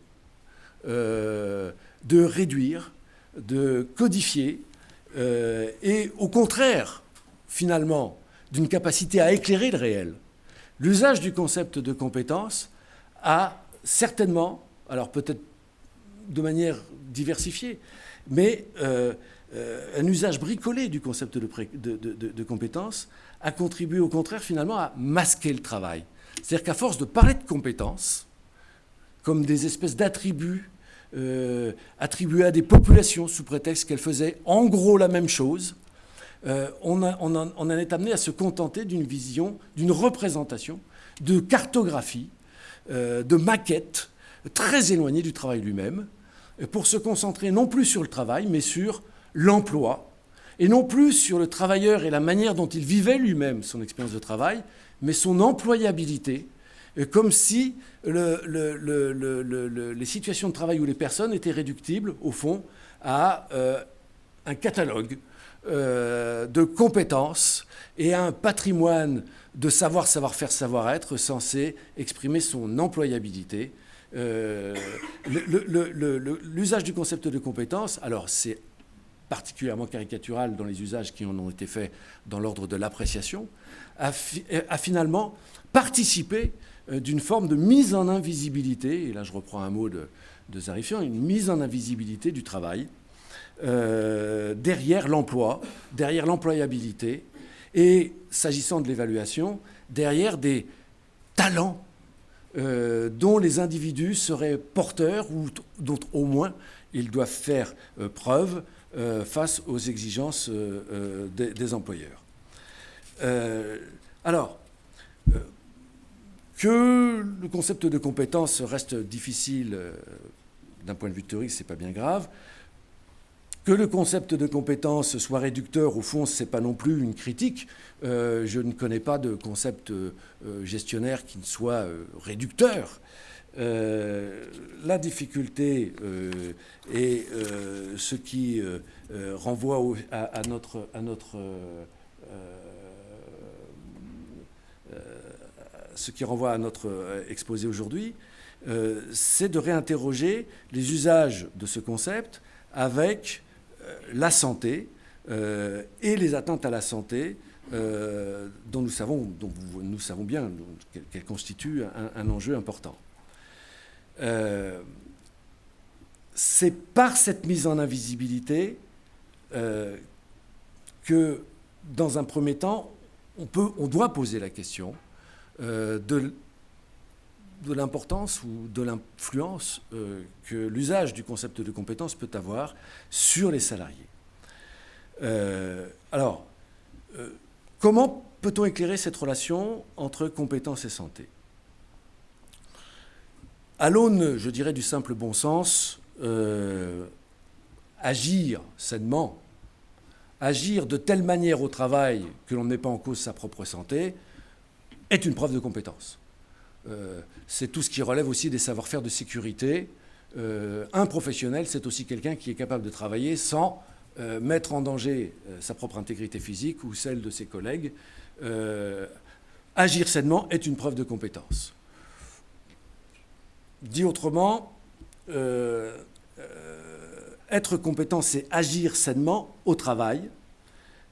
de réduire, de codifier, et au contraire, finalement, d'une capacité à éclairer le réel. L'usage du concept de compétence a certainement, alors peut-être de manière diversifiée, mais un usage bricolé du concept de compétence a contribué au contraire finalement à masquer le travail. C'est-à-dire qu'à force de parler de compétences, comme des espèces d'attributs attribués à des populations sous prétexte qu'elles faisaient en gros la même chose, on en est amené à se contenter d'une vision, d'une représentation, de cartographie, de maquette très éloignée du travail lui-même, pour se concentrer non plus sur le travail, mais sur l'emploi, et non plus sur le travailleur et la manière dont il vivait lui-même son expérience de travail, mais son employabilité, comme si les situations de travail ou les personnes étaient réductibles, au fond, à un catalogue de compétences et à un patrimoine de savoir, savoir-faire, savoir-être censé exprimer son employabilité. L'usage du concept de compétence, alors c'est particulièrement caricatural dans les usages qui en ont été faits dans l'ordre de l'appréciation, a finalement participé d'une forme de mise en invisibilité, et là je reprends un mot de Zarifian, une mise en invisibilité du travail, derrière l'emploi, derrière l'employabilité, et s'agissant de l'évaluation, derrière des talents dont les individus seraient porteurs ou dont au moins ils doivent faire preuve face aux exigences des employeurs. Alors, que le concept de compétence reste difficile d'un point de vue théorique, c'est pas bien grave. Que le concept de compétence soit réducteur, au fond, c'est pas non plus une critique. Je ne connais pas de concept gestionnaire qui ne soit réducteur. La difficulté et ce qui renvoie à notre exposé aujourd'hui, c'est de réinterroger les usages de ce concept avec la santé et les atteintes à la santé dont nous savons bien qu'elles constituent un enjeu important. C'est par cette mise en invisibilité que, dans un premier temps, on doit poser la question de l'importance ou de l'influence que l'usage du concept de compétence peut avoir sur les salariés. Alors, comment peut-on éclairer cette relation entre compétence et santé ? À l'aune, je dirais, du simple bon sens, agir sainement, agir de telle manière au travail que l'on ne met pas en cause sa propre santé, est une preuve de compétence. C'est tout ce qui relève aussi des savoir-faire de sécurité. Un professionnel, c'est aussi quelqu'un qui est capable de travailler sans mettre en danger sa propre intégrité physique ou celle de ses collègues. Agir sainement est une preuve de compétence. Dit autrement, être compétent, c'est agir sainement au travail.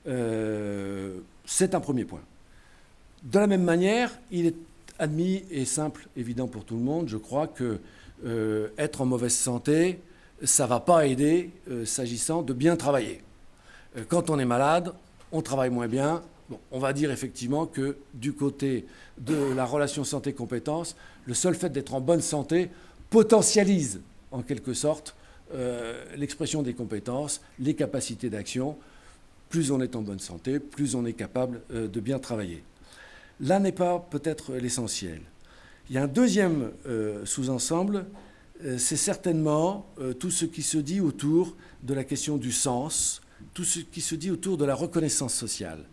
C'est un premier point. De la même manière, il est admis et simple, évident pour tout le monde, je crois que être en mauvaise santé, ça ne va pas aider s'agissant de bien travailler. Quand on est malade, on travaille moins bien. Bon, on va dire effectivement que du côté de la relation santé-compétence, le seul fait d'être en bonne santé potentialise en quelque sorte l'expression des compétences, les capacités d'action. Plus on est en bonne santé, plus on est capable de bien travailler. Là n'est pas peut-être l'essentiel. Il y a un deuxième sous-ensemble, c'est certainement tout ce qui se dit autour de la question du sens, tout ce qui se dit autour de la reconnaissance sociale.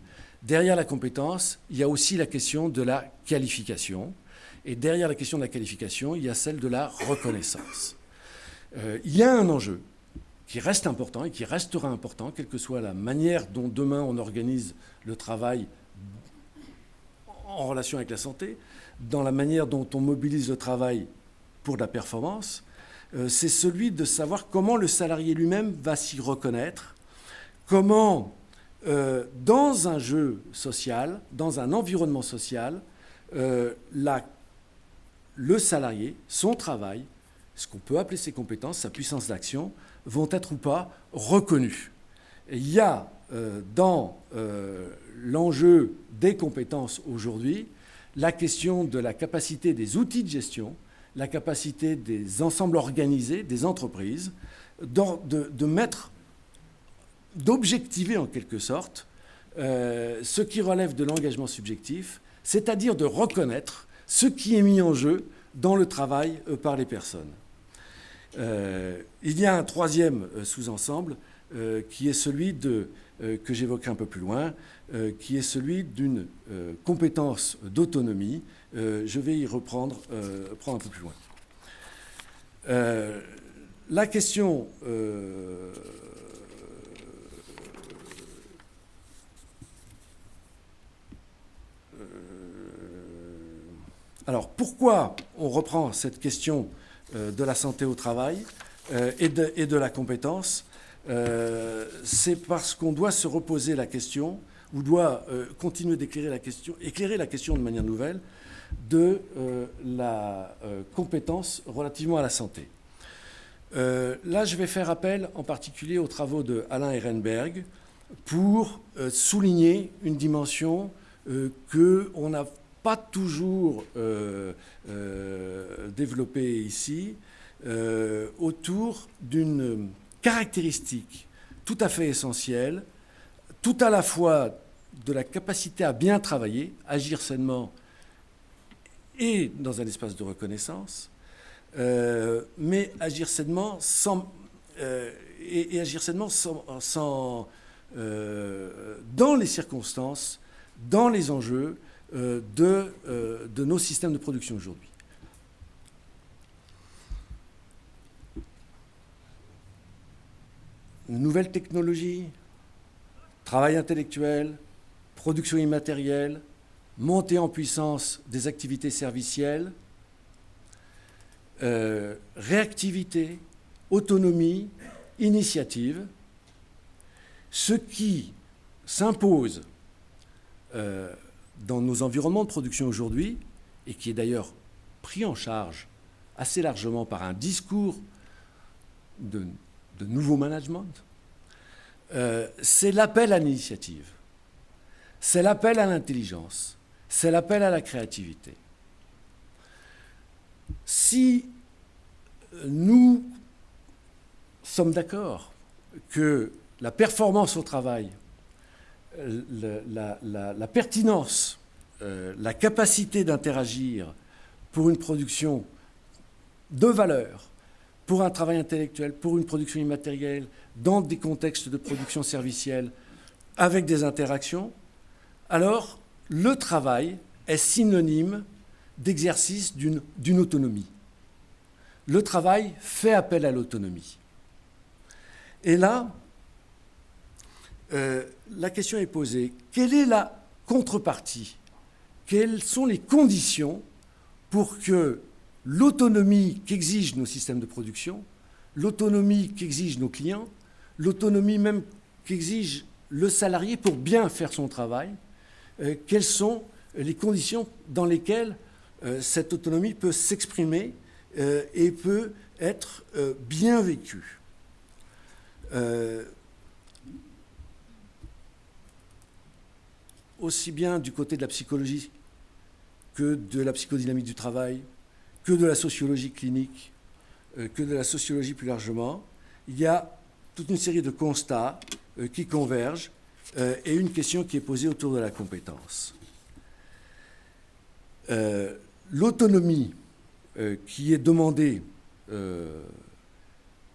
Derrière la compétence, il y a aussi la question de la qualification. Et derrière la question de la qualification, il y a celle de la reconnaissance. Il y a un enjeu qui reste important et qui restera important, quelle que soit la manière dont demain on organise le travail en relation avec la santé, dans la manière dont on mobilise le travail pour de la performance, c'est celui de savoir comment le salarié lui-même va s'y reconnaître, comment, dans un jeu social, dans un environnement social, le salarié, son travail, ce qu'on peut appeler ses compétences, sa puissance d'action, vont être ou pas reconnus. il y a dans l'enjeu des compétences aujourd'hui la question de la capacité des outils de gestion, la capacité des ensembles organisés, des entreprises, d'objectiver en quelque sorte ce qui relève de l'engagement subjectif, c'est-à-dire de reconnaître ce qui est mis en jeu dans le travail par les personnes. Il y a un troisième sous-ensemble qui est celui que j'évoquerai un peu plus loin, qui est celui d'une compétence d'autonomie. Je vais y reprendre un peu plus loin. La question alors, pourquoi on reprend cette question de la santé au travail et de la compétence? C'est parce qu'on doit se reposer la question, ou doit continuer d'éclairer la question de manière nouvelle de la compétence relativement à la santé. Là, je vais faire appel en particulier aux travaux de Alain Ehrenberg pour souligner une dimension qu'on n'a pas toujours développée ici, autour d'une caractéristique tout à fait essentielle, tout à la fois de la capacité à bien travailler, agir sainement et dans un espace de reconnaissance, mais agir sainement dans les circonstances, dans les enjeux de nos systèmes de production aujourd'hui. Nouvelles technologies, travail intellectuel, production immatérielle, montée en puissance des activités servicielles, réactivité, autonomie, initiative, ce qui s'impose dans nos environnements de production aujourd'hui, et qui est d'ailleurs pris en charge assez largement par un discours de nouveau management, c'est l'appel à l'initiative, c'est l'appel à l'intelligence, c'est l'appel à la créativité. Si nous sommes d'accord que la performance au travail, la pertinence, la capacité d'interagir pour une production de valeur, pour un travail intellectuel, pour une production immatérielle, dans des contextes de production servicielle, avec des interactions, alors le travail est synonyme d'exercice d'une autonomie. Le travail fait appel à l'autonomie. Et là, la question est posée, quelle est la contrepartie? Quelles sont les conditions pour que l'autonomie qu'exigent nos systèmes de production, l'autonomie qu'exigent nos clients, l'autonomie même qu'exige le salarié pour bien faire son travail, quelles sont les conditions dans lesquelles cette autonomie peut s'exprimer et peut être bien vécue. Aussi bien du côté de la psychologie que de la psychodynamique du travail, que de la sociologie clinique, que de la sociologie plus largement, il y a toute une série de constats qui convergent et une question qui est posée autour de la compétence. L'autonomie qui est demandée,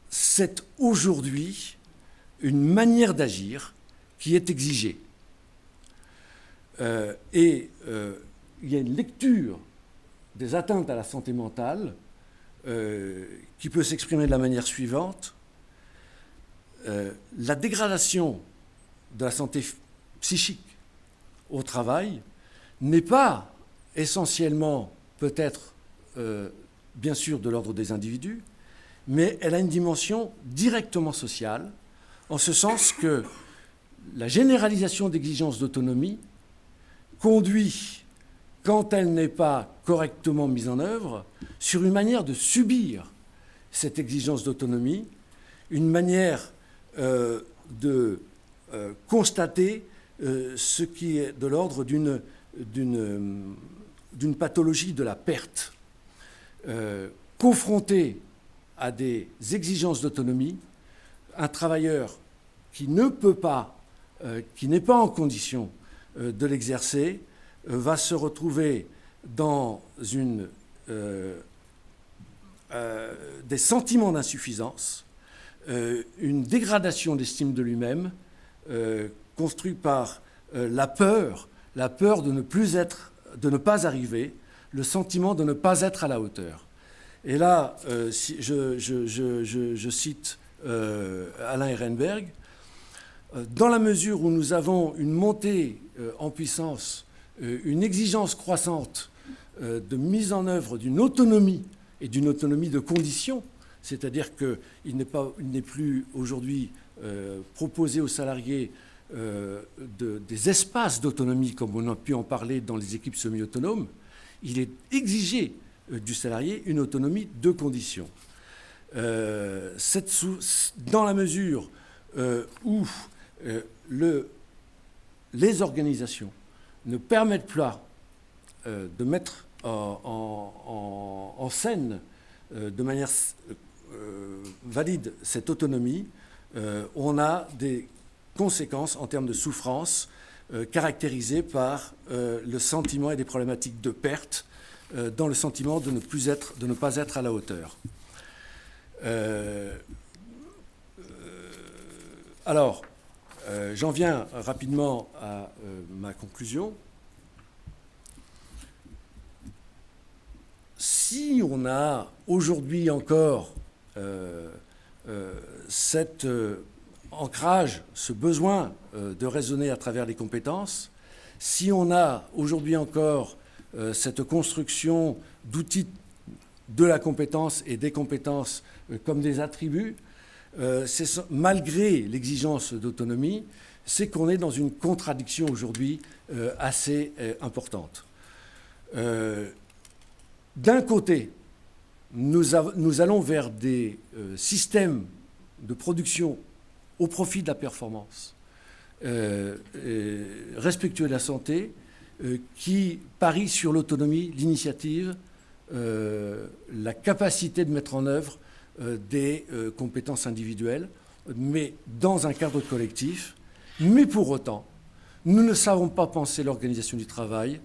c'est aujourd'hui une manière d'agir qui est exigée. Il y a une lecture des atteintes à la santé mentale qui peut s'exprimer de la manière suivante. La dégradation de la santé psychique au travail n'est pas essentiellement peut-être bien sûr de l'ordre des individus, mais elle a une dimension directement sociale, en ce sens que la généralisation d'exigences d'autonomie conduit, quand elle n'est pas correctement mise en œuvre, sur une manière de subir cette exigence d'autonomie, une manière de constater ce qui est de l'ordre d'une pathologie de la perte. Confronté à des exigences d'autonomie, un travailleur qui ne peut pas, qui n'est pas en condition de l'exercer, va se retrouver dans des sentiments d'insuffisance, une dégradation d'estime de lui-même, construite par la peur de ne pas arriver, le sentiment de ne pas être à la hauteur. Et là, si je cite Alain Ehrenberg, dans la mesure où nous avons une montée en puissance, une exigence croissante de mise en œuvre d'une autonomie et d'une autonomie de conditions, c'est-à-dire qu'il n'est plus aujourd'hui proposé aux salariés des espaces d'autonomie, comme on a pu en parler dans les équipes semi-autonomes, il est exigé du salarié une autonomie de conditions. Dans la mesure où les organisations ne permettent pas de mettre en scène de manière valide cette autonomie, on a des conséquences en termes de souffrance caractérisées par le sentiment et des problématiques de perte dans le sentiment de ne pas être à la hauteur. Alors, j'en viens rapidement à ma conclusion. Si on a aujourd'hui encore cet ancrage, ce besoin de raisonner à travers les compétences, si on a aujourd'hui encore cette construction d'outils de la compétence et des compétences comme des attributs, malgré l'exigence d'autonomie, c'est qu'on est dans une contradiction aujourd'hui assez importante. D'un côté, nous allons vers des systèmes de production au profit de la performance, respectueux de la santé, qui parie sur l'autonomie, l'initiative, la capacité de mettre en œuvre des compétences individuelles, mais dans un cadre collectif. Mais pour autant, nous ne savons pas penser l'organisation du travail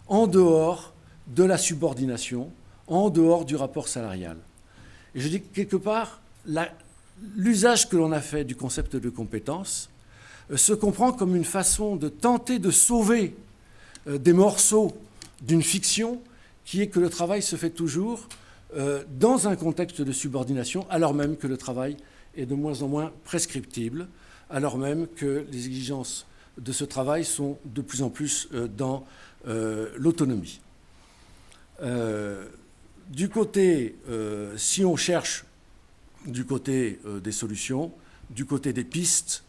en dehors de la subordination, en dehors du rapport salarial. Et je dis que quelque part, l'usage que l'on a fait du concept de compétence se comprend comme une façon de tenter de sauver des morceaux d'une fiction qui est que le travail se fait toujours dans un contexte de subordination, alors même que le travail est de moins en moins prescriptible, alors même que les exigences de ce travail sont de plus en plus dans l'autonomie. Du côté, si on cherche du côté des solutions, du côté des pistes,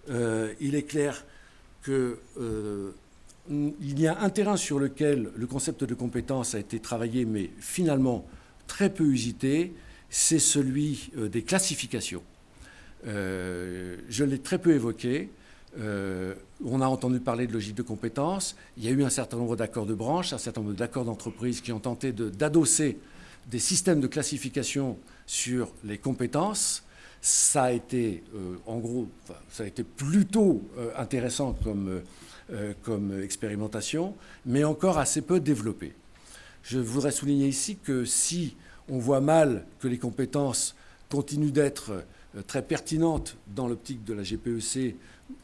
il est clair qu'il y a un terrain sur lequel le concept de compétence a été travaillé, mais finalement très peu usité, c'est celui des classifications. Je l'ai très peu évoqué. On a entendu parler de logique de compétence. Il y a eu un certain nombre d'accords de branche, un certain nombre d'accords d'entreprise qui ont tenté d'adosser des systèmes de classification sur les compétences. Ça a été, en gros, ça a été plutôt intéressant comme expérimentation, mais encore assez peu développé. Je voudrais souligner ici que si on voit mal que les compétences continuent d'être très pertinentes dans l'optique de la GPEC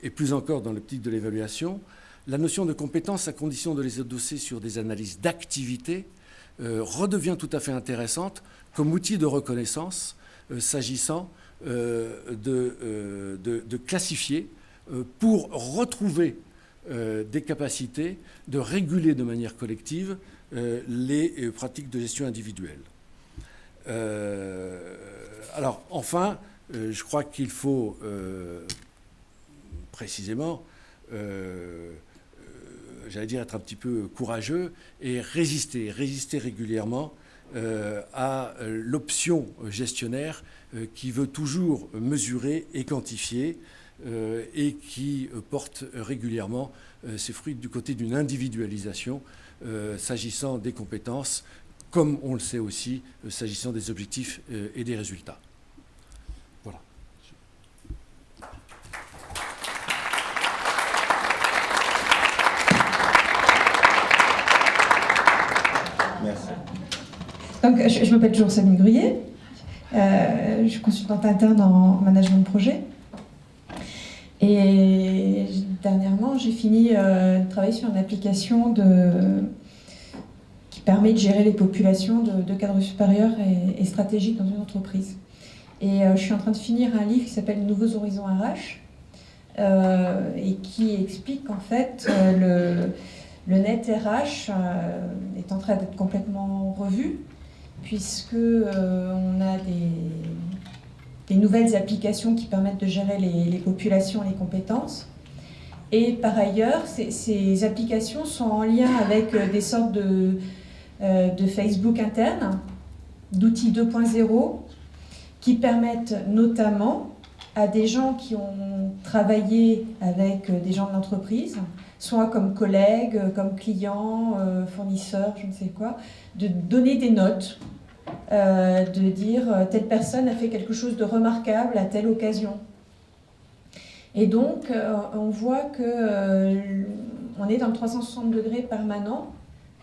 et plus encore dans l'optique de l'évaluation, la notion de compétence, à condition de les adosser sur des analyses d'activité, redevient tout à fait intéressante comme outil de reconnaissance s'agissant de classifier pour retrouver des capacités de réguler de manière collective les pratiques de gestion individuelle. Alors, enfin, je crois qu'il faut précisément, j'allais dire, être un petit peu courageux et résister régulièrement à l'option gestionnaire qui veut toujours mesurer et quantifier et qui porte régulièrement ses fruits du côté d'une individualisation s'agissant des compétences, comme on le sait aussi, s'agissant des objectifs et des résultats. Voilà. Merci. Donc, je m'appelle toujours Sabine Gruyet. Je suis consultante interne en management de projet. Et dernièrement, j'ai fini de travailler sur une application qui permet de gérer les populations de cadres supérieurs et stratégiques dans une entreprise. Et je suis en train de finir un livre qui s'appelle « Nouveaux horizons RH » et qui explique qu'en fait, le net RH est en train d'être complètement revu, puisque on a des nouvelles applications qui permettent de gérer les populations et les compétences. Et par ailleurs, ces applications sont en lien avec des sortes de Facebook interne, d'outils 2.0, qui permettent notamment à des gens qui ont travaillé avec des gens de l'entreprise, soit comme collègues, comme clients, fournisseurs, je ne sais quoi, de donner des notes, de dire telle personne a fait quelque chose de remarquable à telle occasion. Et donc, on voit qu'on est dans le 360 degrés permanent,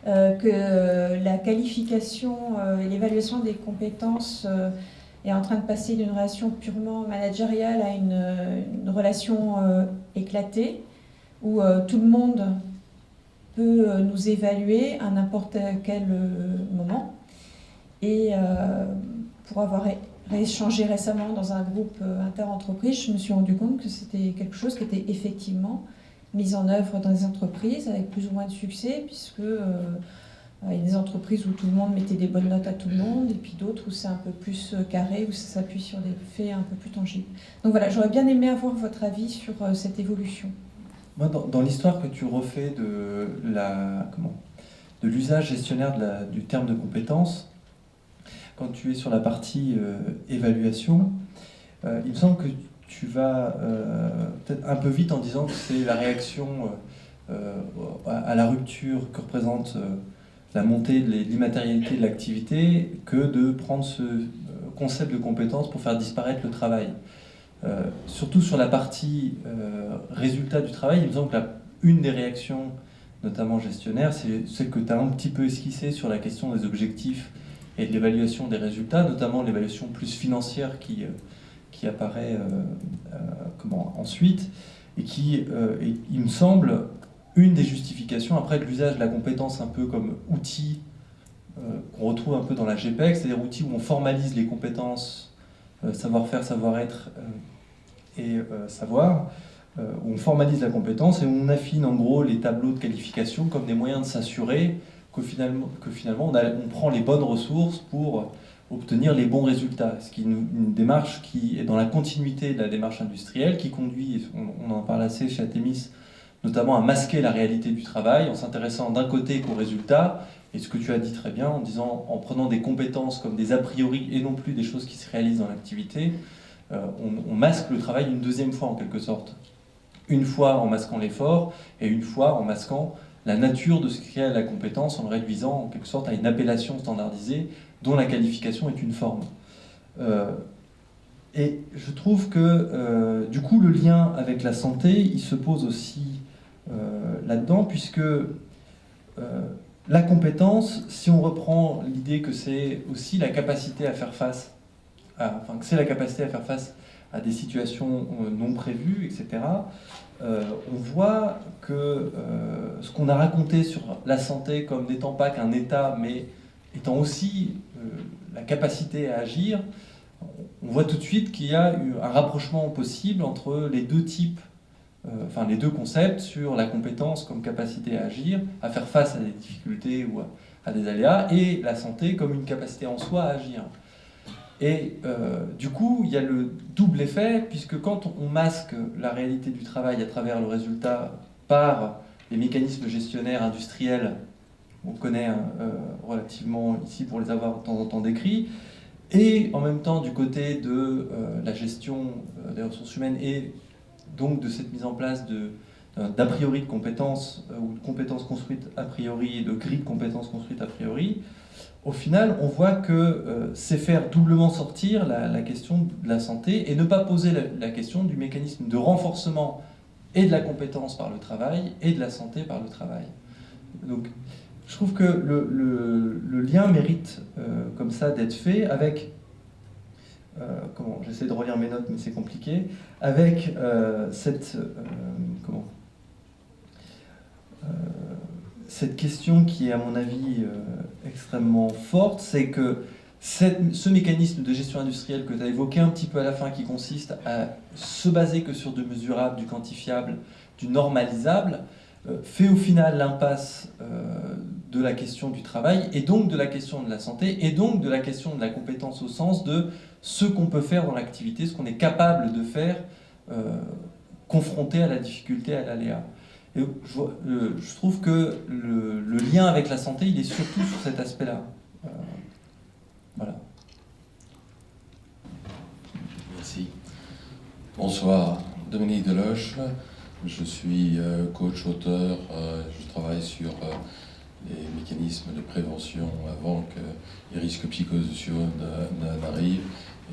que la qualification et l'évaluation des compétences est en train de passer d'une relation purement managériale à une relation éclatée, où tout le monde peut nous évaluer à n'importe quel moment. Et pour avoir échangé récemment dans un groupe inter-entreprise, je me suis rendu compte que c'était quelque chose qui était effectivement mis en œuvre dans les entreprises avec plus ou moins de succès, puisque il y a des entreprises où tout le monde mettait des bonnes notes à tout le monde, et puis d'autres où c'est un peu plus carré, où ça s'appuie sur des faits un peu plus tangibles. Donc voilà, j'aurais bien aimé avoir votre avis sur cette évolution. Moi, dans l'histoire que tu refais de l'usage gestionnaire du terme de compétence, quand tu es sur la partie évaluation, il me semble que tu vas peut-être un peu vite en disant que c'est la réaction à la rupture que représente la montée de l'immatérialité de l'activité que de prendre ce concept de compétence pour faire disparaître le travail. Surtout sur la partie résultat du travail, il me semble que une des réactions, notamment gestionnaire, c'est celle que tu as un petit peu esquissée sur la question des objectifs et de l'évaluation des résultats, notamment l'évaluation plus financière qui apparaît ensuite, et qui, il me semble, une des justifications après de l'usage de la compétence un peu comme outil qu'on retrouve un peu dans la GPEC, c'est-à-dire outil où on formalise les compétences, savoir-faire, savoir-être et savoir, où on formalise la compétence et où on affine en gros les tableaux de qualification comme des moyens de s'assurer que finalement on prend les bonnes ressources pour obtenir les bons résultats. Ce qui est une démarche qui est dans la continuité de la démarche industrielle, qui conduit, on en parle assez chez Athemis, notamment à masquer la réalité du travail en s'intéressant d'un côté qu'aux résultats, et ce que tu as dit très bien, en prenant des compétences comme des a priori et non plus des choses qui se réalisent dans l'activité, on masque le travail une deuxième fois en quelque sorte. Une fois en masquant l'effort, et une fois en masquant la nature de ce qu'est la compétence, en le réduisant en quelque sorte à une appellation standardisée dont la qualification est une forme. Et je trouve que du coup le lien avec la santé, il se pose aussi là-dedans, puisque la compétence, si on reprend l'idée que c'est aussi la capacité à faire face, à des situations non prévues, etc., on voit que ce qu'on a raconté sur la santé comme n'étant pas qu'un état, mais étant aussi la capacité à agir, on voit tout de suite qu'il y a eu un rapprochement possible entre les deux types, les deux concepts sur la compétence comme capacité à agir, à faire face à des difficultés ou à des aléas, et la santé comme une capacité en soi à agir. Et du coup, il y a le double effet, puisque quand on masque la réalité du travail à travers le résultat par les mécanismes gestionnaires industriels, on connaît relativement ici pour les avoir de temps en temps décrits, et en même temps du côté de la gestion des ressources humaines et donc de cette mise en place d'a priori de compétences, ou de compétences construites a priori, et de grilles de compétences construites a priori, au final, on voit que c'est faire doublement sortir la question de la santé et ne pas poser la question du mécanisme de renforcement et de la compétence par le travail et de la santé par le travail. Donc, je trouve que le lien mérite comme ça d'être fait avec, j'essaie de relire mes notes mais c'est compliqué, avec cette question qui est à mon avis extrêmement forte, c'est que ce mécanisme de gestion industrielle que tu as évoqué un petit peu à la fin, qui consiste à se baser que sur du mesurable, du quantifiable, du normalisable, fait au final l'impasse de la question du travail, et donc de la question de la santé, et donc de la question de la compétence au sens de ce qu'on peut faire dans l'activité, ce qu'on est capable de faire confronté à la difficulté, à l'aléa. Et je trouve que le lien avec la santé, il est surtout sur cet aspect-là. Voilà. Merci. Bonsoir, Dominique Deloche. Je suis coach, auteur. Je travaille sur les mécanismes de prévention avant que les risques psychosociaux n'arrivent,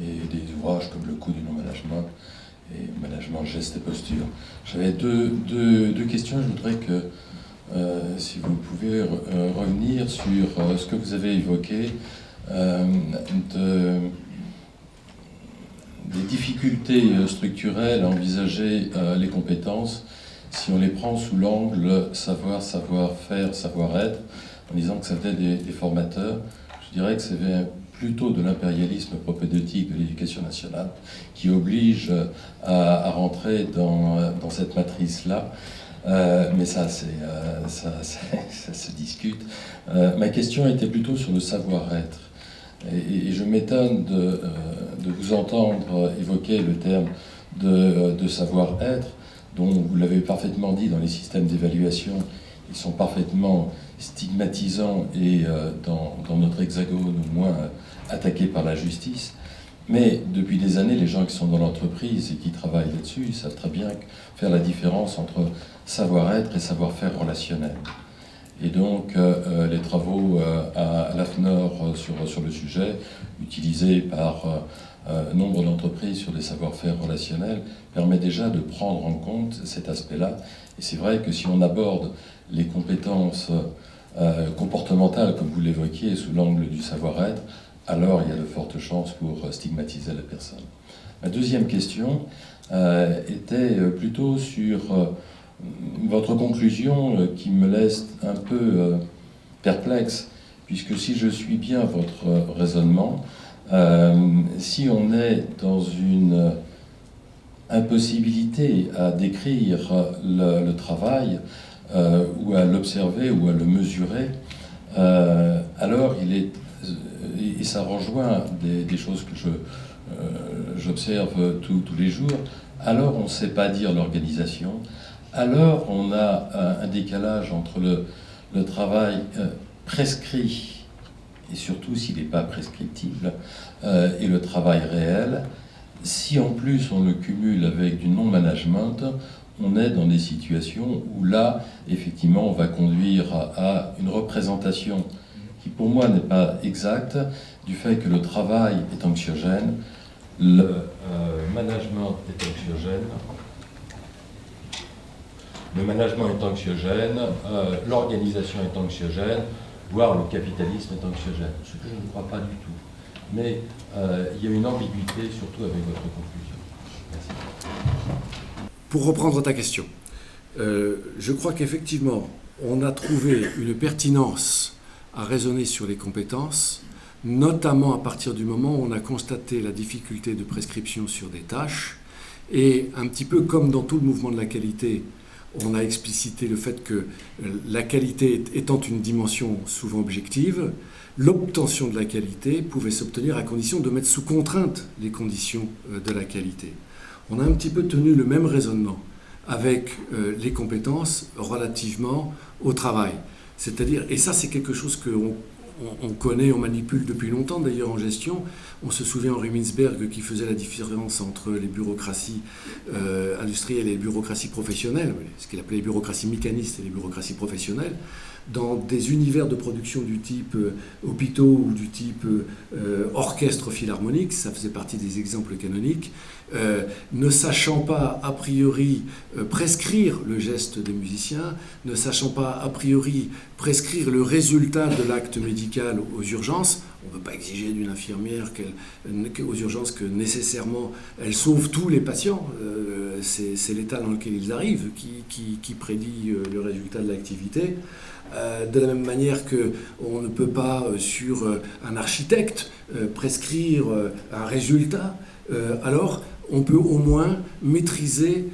et des ouvrages comme Le coût du non-management et Management, gestes et postures. J'avais deux questions. Je voudrais que, si vous pouvez revenir sur ce que vous avez évoqué, des difficultés structurelles à envisager les compétences si on les prend sous l'angle savoir, savoir-faire, savoir-être, en disant que ça venait des formateurs. Je dirais que c'est plutôt de l'impérialisme propédeutique de l'éducation nationale qui oblige à rentrer dans cette matrice-là. Mais ça se discute. Ma question était plutôt sur le savoir-être. Et je m'étonne de vous entendre évoquer le terme de savoir-être, dont vous l'avez parfaitement dit, dans les systèmes d'évaluation, ils sont parfaitement stigmatisants et dans notre hexagone au moins attaqués par la justice. Mais depuis des années, les gens qui sont dans l'entreprise et qui travaillent là-dessus, ils savent très bien faire la différence entre savoir-être et savoir-faire relationnel. Et donc, les travaux à l'AFNOR sur le sujet, utilisés par nombre d'entreprises sur des savoir-faire relationnels, permettent déjà de prendre en compte cet aspect-là. Et c'est vrai que si on aborde les compétences comportementales, comme vous l'évoquiez, sous l'angle du savoir-être, alors il y a de fortes chances pour stigmatiser la personne. Ma deuxième question était plutôt sur votre conclusion qui me laisse un peu perplexe, puisque si je suis bien votre raisonnement, si on est dans une impossibilité à décrire le travail, ou à l'observer, ou à le mesurer, alors il est, et ça rejoint des choses que j'observe tous les jours, alors on ne sait pas dire l'organisation, alors on a un décalage entre le travail prescrit, et surtout s'il n'est pas prescriptible, et le travail réel. Si en plus on le cumule avec du non-management, on est dans des situations où là, effectivement, on va conduire à une représentation qui pour moi n'est pas exacte, du fait que le travail est anxiogène, le management est anxiogène, l'organisation est anxiogène, voire le capitalisme est anxiogène, ce que je ne crois pas du tout. Mais il y a une ambiguïté, surtout avec votre conclusion. Merci. Pour reprendre ta question, je crois qu'effectivement, on a trouvé une pertinence à raisonner sur les compétences, notamment à partir du moment où on a constaté la difficulté de prescription sur des tâches, et un petit peu comme dans tout le mouvement de la qualité, on a explicité le fait que la qualité étant une dimension souvent objective, l'obtention de la qualité pouvait s'obtenir à condition de mettre sous contrainte les conditions de la qualité. On a un petit peu tenu le même raisonnement avec les compétences relativement au travail. C'est-à-dire, et ça c'est quelque chose qu'on on connaît, on manipule depuis longtemps d'ailleurs en gestion. On se souvient Henri Mintzberg qui faisait la différence entre les bureaucraties industrielles et les bureaucraties professionnelles, ce qu'il appelait les bureaucraties mécanistes et les bureaucraties professionnelles. Dans des univers de production du type hôpitaux ou du type orchestre philharmonique, ça faisait partie des exemples canoniques, ne sachant pas a priori prescrire le geste des musiciens, ne sachant pas a priori prescrire le résultat de l'acte médical aux urgences. On ne peut pas exiger d'une infirmière aux urgences que nécessairement elle sauve tous les patients. C'est l'état dans lequel ils arrivent qui prédit le résultat de l'activité. De la même manière qu'on ne peut pas, sur un architecte, prescrire un résultat, alors on peut au moins maîtriser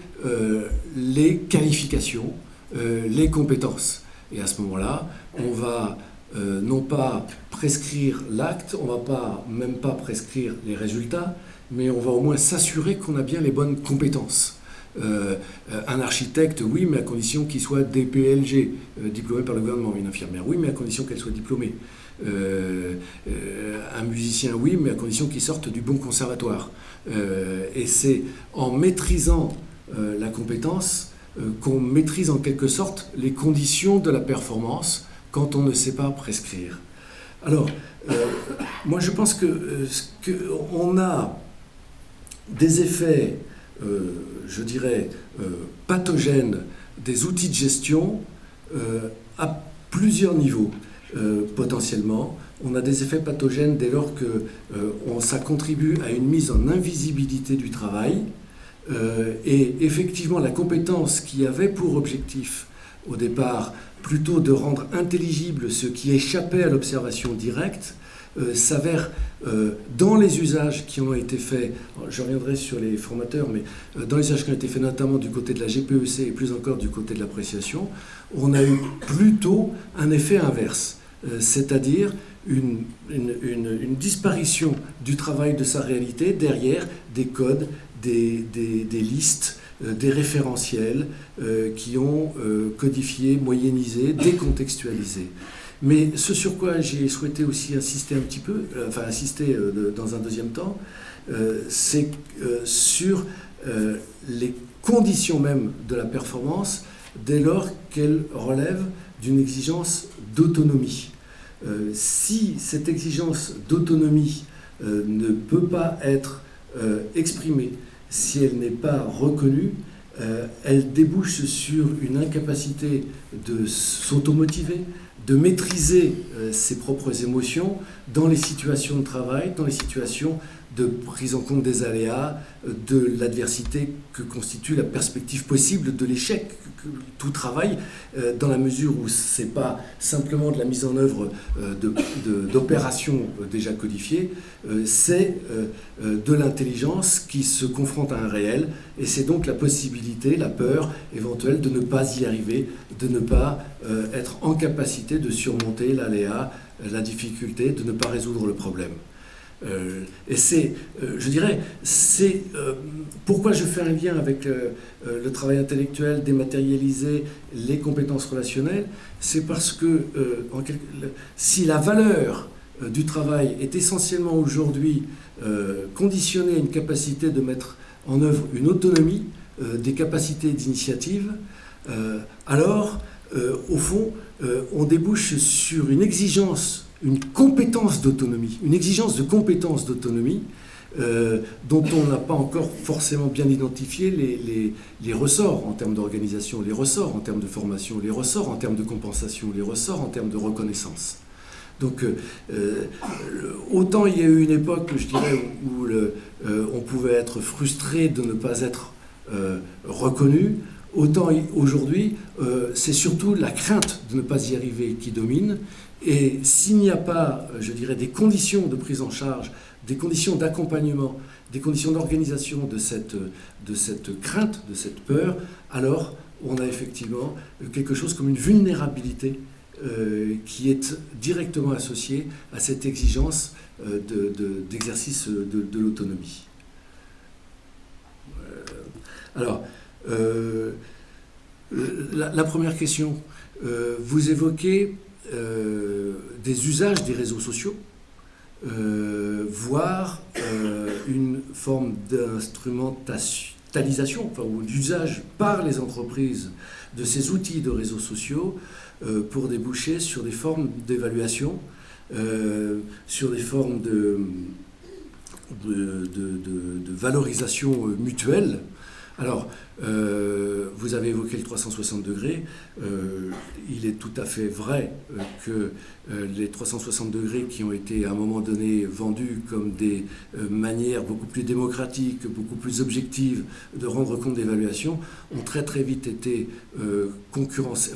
les qualifications, les compétences. Et à ce moment-là, on va non pas prescrire l'acte, on ne va même pas prescrire les résultats, mais on va au moins s'assurer qu'on a bien les bonnes compétences. Un architecte, oui, mais à condition qu'il soit DPLG, diplômé par le gouvernement. Une infirmière, oui, mais à condition qu'elle soit diplômée. Un musicien, oui, mais à condition qu'il sorte du bon conservatoire. Et c'est en maîtrisant la compétence qu'on maîtrise en quelque sorte les conditions de la performance quand on ne sait pas prescrire. Alors, moi je pense qu'on a des effets je dirais, pathogènes des outils de gestion à plusieurs niveaux, potentiellement. On a des effets pathogènes dès lors que ça contribue à une mise en invisibilité du travail. Et effectivement, la compétence qui avait pour objectif, au départ, plutôt de rendre intelligible ce qui échappait à l'observation directe, s'avère dans les usages qui ont été faits, je reviendrai sur les formateurs, mais dans les usages qui ont été faits notamment du côté de la GPEC et plus encore du côté de l'appréciation, on a eu plutôt un effet inverse, c'est-à-dire une disparition du travail de sa réalité derrière des codes, des listes, des référentiels qui ont codifié, moyennisé, décontextualisé. Mais ce sur quoi j'ai souhaité aussi insister un petit peu, dans un deuxième temps, c'est sur les conditions même de la performance dès lors qu'elle relève d'une exigence d'autonomie. Si cette exigence d'autonomie ne peut pas être exprimée, si elle n'est pas reconnue, elle débouche sur une incapacité de s'automotiver, de maîtriser ses propres émotions dans les situations de travail, dans les situations de prise en compte des aléas, de l'adversité que constitue la perspective possible de l'échec. Tout travail, dans la mesure où ce n'est pas simplement de la mise en œuvre d'opérations déjà codifiées, c'est de l'intelligence qui se confronte à un réel, et c'est donc la possibilité, la peur éventuelle de ne pas y arriver, de ne pas être en capacité de surmonter l'aléa, la difficulté, de ne pas résoudre le problème. Et c'est pourquoi je fais un lien avec le travail intellectuel dématérialisé, les compétences relationnelles, c'est parce que si la valeur du travail est essentiellement aujourd'hui conditionnée à une capacité de mettre en œuvre une autonomie, des capacités d'initiative, alors au fond on débouche sur une exigence, une compétence d'autonomie, une exigence de compétence d'autonomie dont on n'a pas encore forcément bien identifié les ressorts en termes d'organisation, les ressorts en termes de formation, les ressorts en termes de compensation, les ressorts en termes de reconnaissance. Donc autant il y a eu une époque, je dirais, où on pouvait être frustré de ne pas être reconnu, autant aujourd'hui c'est surtout la crainte de ne pas y arriver qui domine. Et s'il n'y a pas, je dirais, des conditions de prise en charge, des conditions d'accompagnement, des conditions d'organisation de cette crainte, de cette peur, alors on a effectivement quelque chose comme une vulnérabilité qui est directement associée à cette exigence d'exercice de l'autonomie. Alors, la première question, vous évoquez des usages des réseaux sociaux, voire une forme d'instrumentalisation, enfin, ou d'usage par les entreprises de ces outils de réseaux sociaux pour déboucher sur des formes d'évaluation, sur des formes de valorisation mutuelle. Alors, vous avez évoqué le 360 degrés. Il est tout à fait vrai que les 360 degrés qui ont été à un moment donné vendus comme des manières beaucoup plus démocratiques, beaucoup plus objectives de rendre compte d'évaluation, ont très très vite été concurrencés,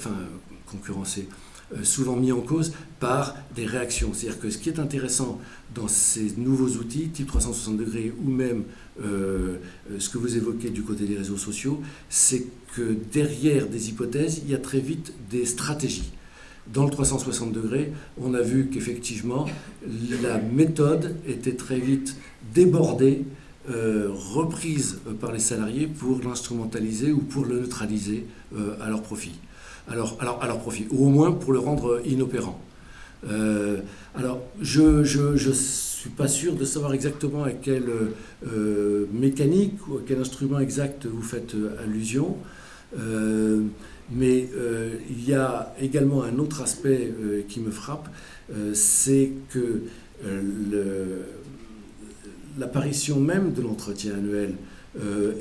souvent mis en cause par des réactions. C'est-à-dire que ce qui est intéressant dans ces nouveaux outils, type 360 degrés, ou même ce que vous évoquez du côté des réseaux sociaux, c'est que derrière des hypothèses, il y a très vite des stratégies. Dans le 360 degrés, on a vu qu'effectivement, la méthode était très vite débordée, reprise par les salariés pour l'instrumentaliser ou pour le neutraliser à leur profit. Alors, à leur profit, ou au moins pour le rendre inopérant. Alors, je suis pas sûr de savoir exactement à quelle mécanique ou à quel instrument exact vous faites allusion, mais il y a également un autre aspect qui me frappe, c'est que l'apparition même de l'entretien annuel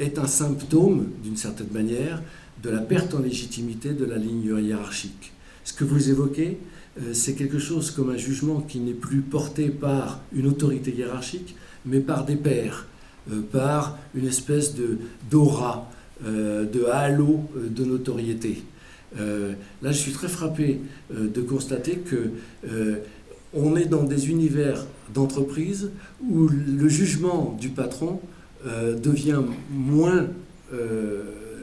est un symptôme, d'une certaine manière, de la perte en légitimité de la ligne hiérarchique. Ce que vous évoquez, c'est quelque chose comme un jugement qui n'est plus porté par une autorité hiérarchique, mais par des pairs, par une espèce d'aura, de halo de notoriété. Là, je suis très frappé de constater que on est dans des univers d'entreprise où le jugement du patron devient moins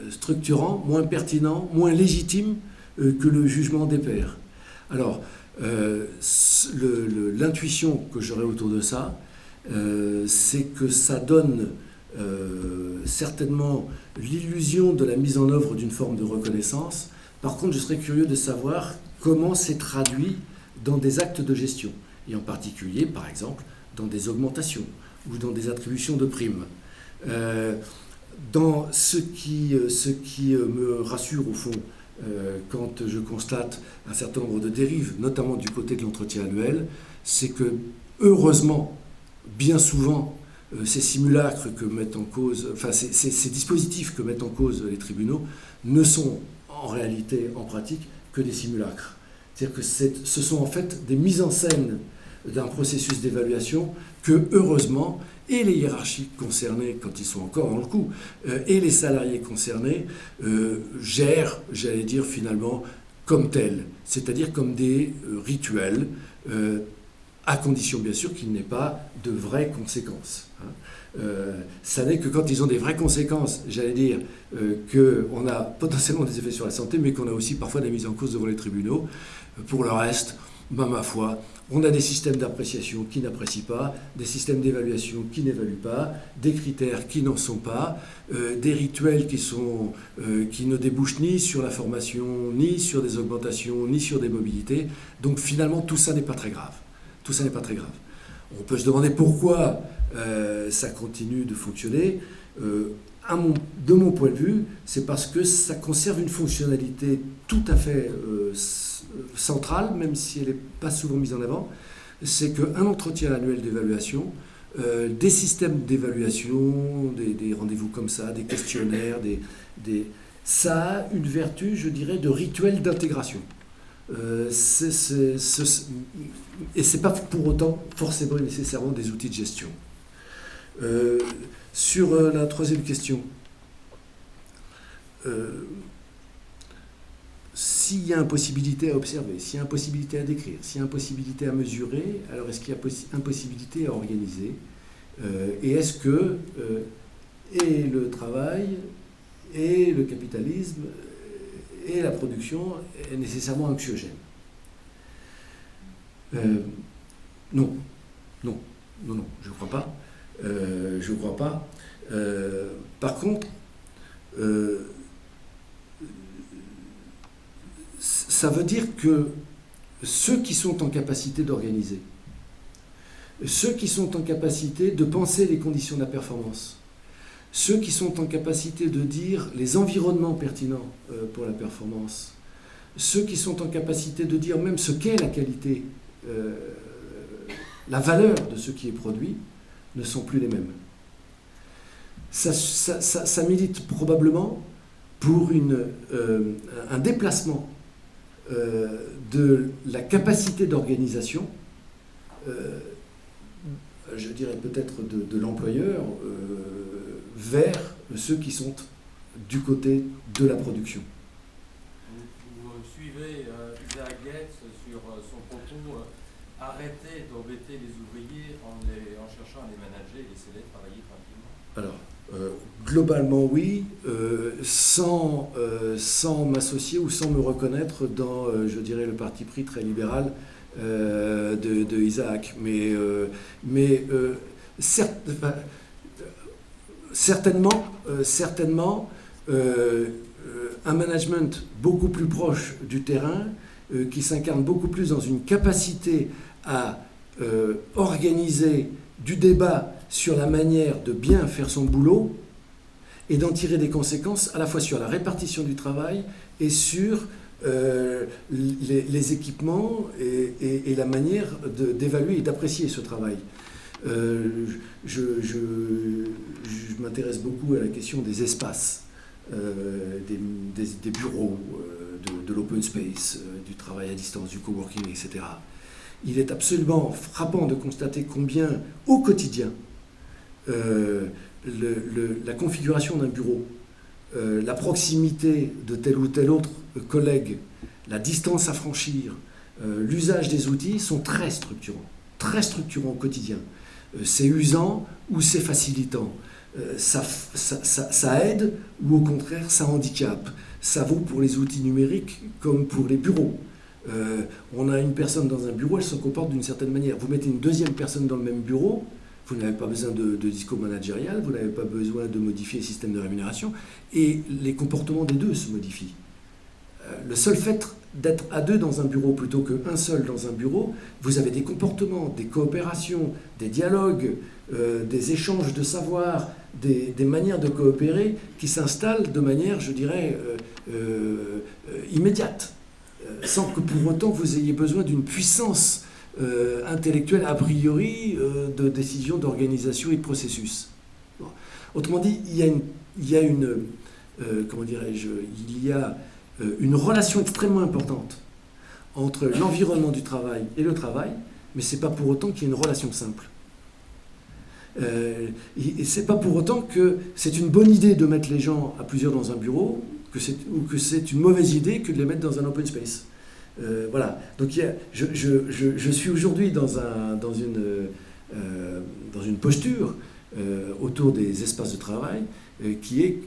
structurant, moins pertinent, moins légitime que le jugement des pairs. Alors, l'intuition que j'aurais autour de ça, c'est que ça donne certainement l'illusion de la mise en œuvre d'une forme de reconnaissance. Par contre, je serais curieux de savoir comment c'est traduit dans des actes de gestion, et en particulier, par exemple, dans des augmentations ou dans des attributions de primes. Dans ce qui me rassure au fond, quand je constate un certain nombre de dérives, notamment du côté de l'entretien annuel, c'est que, heureusement, bien souvent, ces simulacres que mettent en cause, enfin ces dispositifs que mettent en cause les tribunaux ne sont en réalité, en pratique, que des simulacres. C'est-à-dire que ce sont en fait des mises en scène d'un processus d'évaluation que, heureusement, et les hiérarchies concernées, quand ils sont encore dans le coup, et les salariés concernés gèrent, j'allais dire finalement, comme tels, c'est-à-dire comme des rituels, à condition bien sûr qu'il n'ait pas de vraies conséquences. Ça n'est que quand ils ont des vraies conséquences, j'allais dire, qu'on a potentiellement des effets sur la santé, mais qu'on a aussi parfois des mises en cause devant les tribunaux. Pour le reste, ma foi, on a des systèmes d'appréciation qui n'apprécient pas, des systèmes d'évaluation qui n'évaluent pas, des critères qui n'en sont pas, des rituels qui ne débouchent ni sur la formation, ni sur des augmentations, ni sur des mobilités. Donc finalement, tout ça n'est pas très grave. Tout ça n'est pas très grave. On peut se demander pourquoi ça continue de fonctionner. De mon point de vue, c'est parce que ça conserve une fonctionnalité tout à fait centrale, même si elle n'est pas souvent mise en avant. C'est qu'un entretien annuel d'évaluation, des systèmes d'évaluation, des rendez-vous comme ça, des questionnaires, ça a une vertu, je dirais, de rituel d'intégration. Et c'est pas pour autant forcément et nécessairement des outils de gestion. Sur la troisième question, s'il y a impossibilité à observer, s'il y a impossibilité à décrire, s'il y a impossibilité à mesurer, alors est-ce qu'il y a impossibilité à organiser et est-ce que et le travail et le capitalisme et la production est nécessairement anxiogène? Non, je ne crois pas. Je ne crois pas. Par contre, ça veut dire que ceux qui sont en capacité d'organiser, ceux qui sont en capacité de penser les conditions de la performance, ceux qui sont en capacité de dire les environnements pertinents pour la performance, ceux qui sont en capacité de dire même ce qu'est la qualité, la valeur de ce qui est produit, ne sont plus les mêmes. Ça milite probablement pour un déplacement de la capacité d'organisation, je dirais peut-être de l'employeur, vers ceux qui sont du côté de la production. Vous suivez Isaac Getz sur son propos arrêtez d'embêter les ouvriers en cherchant à les manager et laissez-les travailler tranquillement. Alors, globalement oui, sans m'associer ou sans me reconnaître dans, je dirais, le parti pris très libéral de Isaac. Certainement, un management beaucoup plus proche du terrain, qui s'incarne beaucoup plus dans une capacité à organiser du débat sur la manière de bien faire son boulot et d'en tirer des conséquences à la fois sur la répartition du travail et sur les équipements et la manière d'évaluer et d'apprécier ce travail. Je m'intéresse beaucoup à la question des espaces, des bureaux, de l'open space, du travail à distance, du coworking, etc. Il est absolument frappant de constater combien, au quotidien, la configuration d'un bureau, la proximité de tel ou tel autre collègue, la distance à franchir, l'usage des outils sont très structurants au quotidien. C'est usant ou c'est facilitant. Ça aide ou au contraire ça handicape. Ça vaut pour les outils numériques comme pour les bureaux. On a une personne dans un bureau, elle se comporte d'une certaine manière. Vous mettez une deuxième personne dans le même bureau, vous n'avez pas besoin de discours managérial, vous n'avez pas besoin de modifier le système de rémunération, et les comportements des deux se modifient. Le seul fait d'être à deux dans un bureau plutôt qu'un seul dans un bureau, vous avez des comportements, des coopérations, des dialogues, des échanges de savoir, des manières de coopérer qui s'installent de manière, je dirais, immédiate, sans que pour autant vous ayez besoin d'une puissance intellectuelle a priori de décision, d'organisation et de processus. Bon. Autrement dit, il y a une relation extrêmement importante entre l'environnement du travail et le travail, mais ce n'est pas pour autant qu'il y ait une relation simple. Et ce n'est pas pour autant que c'est une bonne idée de mettre les gens à plusieurs dans un bureau, ou que c'est une mauvaise idée que de les mettre dans un open space. Voilà. Donc je suis aujourd'hui dans une posture autour des espaces de travail qui est